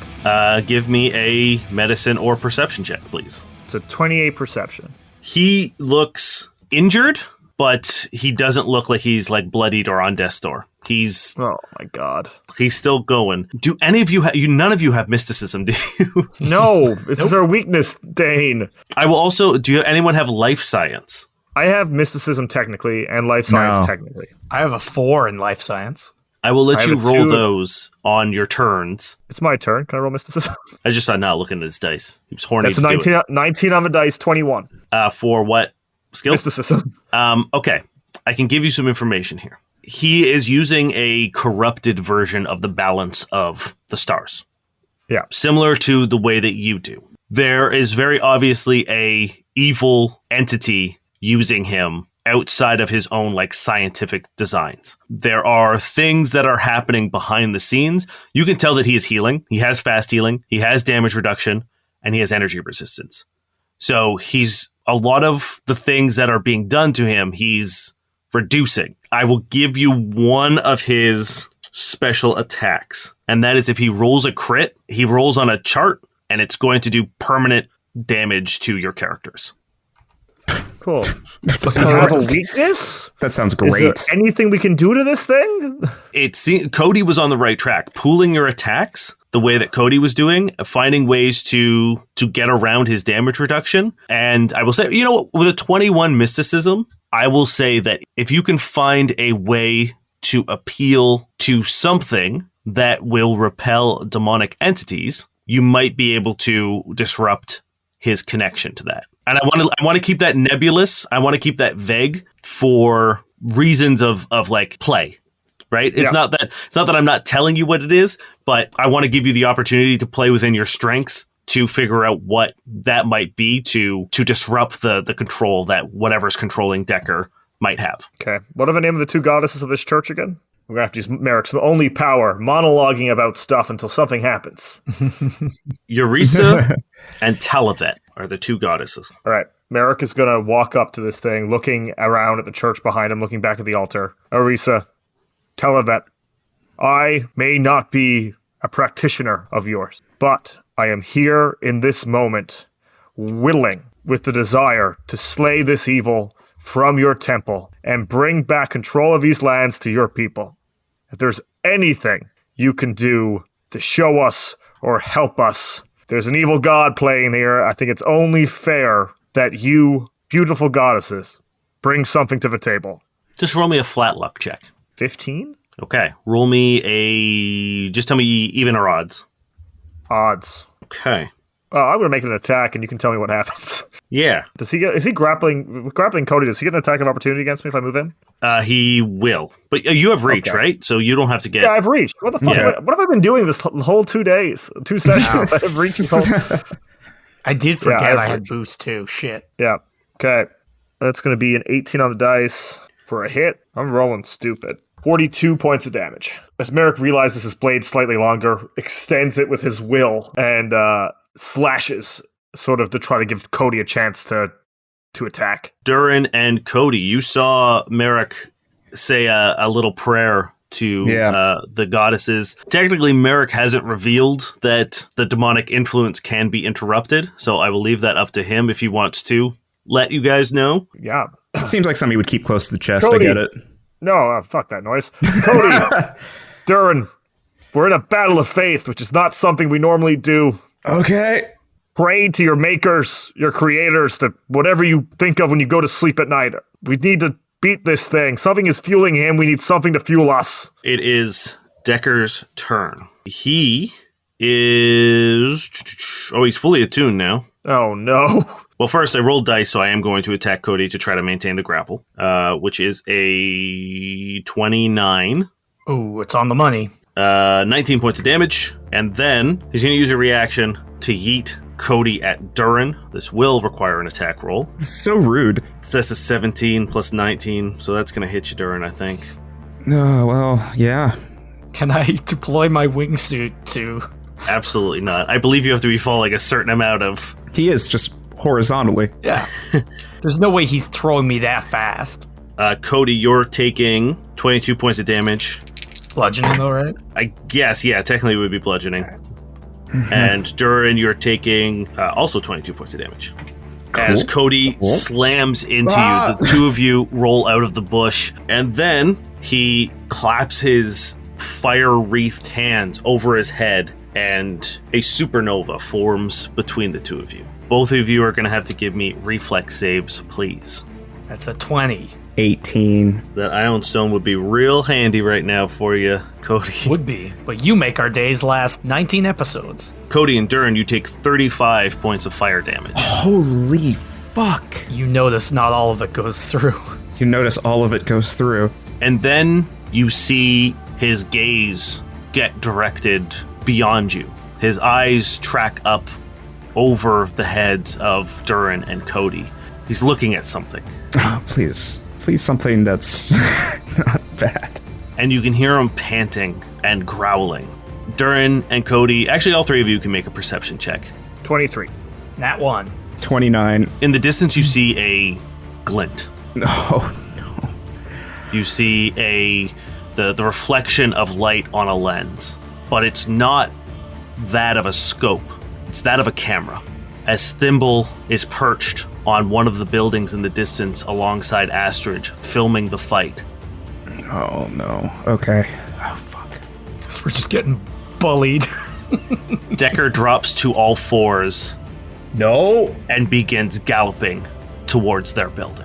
Give me a medicine or perception check, please. It's a 28 perception. He looks injured, but he doesn't look like he's like bloodied or on death's door. He's Oh my god. still going. Do any of you none of you have mysticism, do you? No, this is our weakness, Dane. I will also, anyone have life science? I have mysticism technically and life science No. technically. I have a 4 in life science. I will let I you have a roll 2. those on your turns. It's my turn. Can I roll mysticism? I just saw not looking at his dice. He was horny That's to do 19, 19 on the dice, 21. it. For what skill? Mysticism. Okay, I can give you some information here. He is using a corrupted version of the balance of the stars. Yeah. Similar to the way that you do. There is very obviously a evil entity using him outside of his own like scientific designs. There are things that are happening behind the scenes. You can tell that he is healing. He has fast healing. He has damage reduction, and he has energy resistance. So he's a lot of the things that are being done to him, he's reducing. I will give you one of his special attacks, and that is if he rolls a crit, he rolls on a chart, and it's going to do permanent damage to your characters. Cool. Does he have a weakness? That sounds Is there great. anything we can do to this thing? Cody was on the right track, pooling your attacks the way that Cody was doing, finding ways to get around his damage reduction. And I will say, you know, with a 21 mysticism, I will say that if you can find a way to appeal to something that will repel demonic entities, you might be able to disrupt his connection to that. And I want to keep that nebulous. I want to keep that vague for reasons of like play, right? It's not that I'm not telling you what it is, but I want to give you the opportunity to play within your strengths to figure out what that might be to disrupt the control that whatever's controlling Decker might have. Okay. What are the name of the 2 goddesses of this church again? We're going to have to use Merrick's only power, monologuing about stuff until something happens. Eureka and Talavet are the 2 goddesses. All right. Merrick is going to walk up to this thing, looking around at the church behind him, looking back at the altar. Arisa, Talavet, I may not be a practitioner of yours, but I am here in this moment, willing, with the desire to slay this evil from your temple and bring back control of these lands to your people. If there's anything you can do to show us or help us, there's an evil god playing here. I think it's only fair that you, beautiful goddesses, bring something to the table. Just roll me a flat luck check. 15? Okay. Roll me just tell me even or odds. Odds. Okay. I'm going to make an attack, and you can tell me what happens. Yeah. Is he grappling Cody? Does he get an attack of opportunity against me if I move in? He will. But you have reach, Okay. right? So you don't have to get... Yeah, I've reached. What the fuck? Yeah. What have I been doing this whole 2 days? 2 sessions. I have reached this whole... I did forget I've I had reached. boost too. Shit. Yeah. Okay. That's going to be an 18 on the dice for a hit. I'm rolling stupid. 42 points of damage. As Merrick realizes his blade slightly longer, extends it with his will, and slashes, sort of to try to give Cody a chance to attack. Durrin and Cody, you saw Merrick say a little prayer to the goddesses. Technically, Merrick hasn't revealed that the demonic influence can be interrupted, so I will leave that up to him if he wants to let you guys know. Yeah. Seems like something you would keep close to the chest. Cody. I get it. No, fuck that noise. Cody, Durrin, we're in a battle of faith, which is not something we normally do. Okay. Pray to your makers, your creators, to whatever you think of when you go to sleep at night. We need to beat this thing. Something is fueling him. We need something to fuel us. It is Decker's turn. He is... Oh, he's fully attuned now. Oh, no. Well, first, I rolled dice, so I am going to attack Cody to try to maintain the grapple, which is a 29. Ooh, it's on the money. 19 points of damage, and then he's going to use a reaction to yeet Cody at Durrin. This will require an attack roll. So rude. So that's a 17 plus 19, so that's going to hit you, Durrin, I think. Oh, well, yeah. Can I deploy my wingsuit to... Absolutely not. I believe you have to be falling a certain amount of... He is just horizontally. Yeah. There's no way he's throwing me that fast. Cody, you're taking 22 points of damage. Bludgeoning, though, right? I guess, yeah, technically it would be bludgeoning. And Durrin, you're taking also 22 points of damage. Cool. As Cody slams into you, the two of you roll out of the bush, and then he claps his fire-wreathed hands over his head, and a supernova forms between the two of you. Both of you are going to have to give me reflex saves, please. That's a 20. 18. That Ion Stone would be real handy right now for you, Cody. Would be. But you make our days last 19 episodes. Cody and Durrin, you take 35 points of fire damage. Holy fuck. You notice not all of it goes through. You notice all of it goes through. And then you see his gaze get directed beyond you. His eyes track up over the heads of Durrin and Cody. He's looking at something. Oh, please something that's not bad. And you can hear him panting and growling. Durrin and Cody, actually all three of you can make a perception check. 23. Nat 1. 29. In the distance you see a glint. Oh, no. You see the reflection of light on a lens. But it's not that of a scope. It's that of a camera. As Thimble is perched on one of the buildings in the distance alongside Astrid, filming the fight. Oh, no. Okay. Oh, fuck. We're just getting bullied. Decker drops to all fours No. and begins galloping towards their building.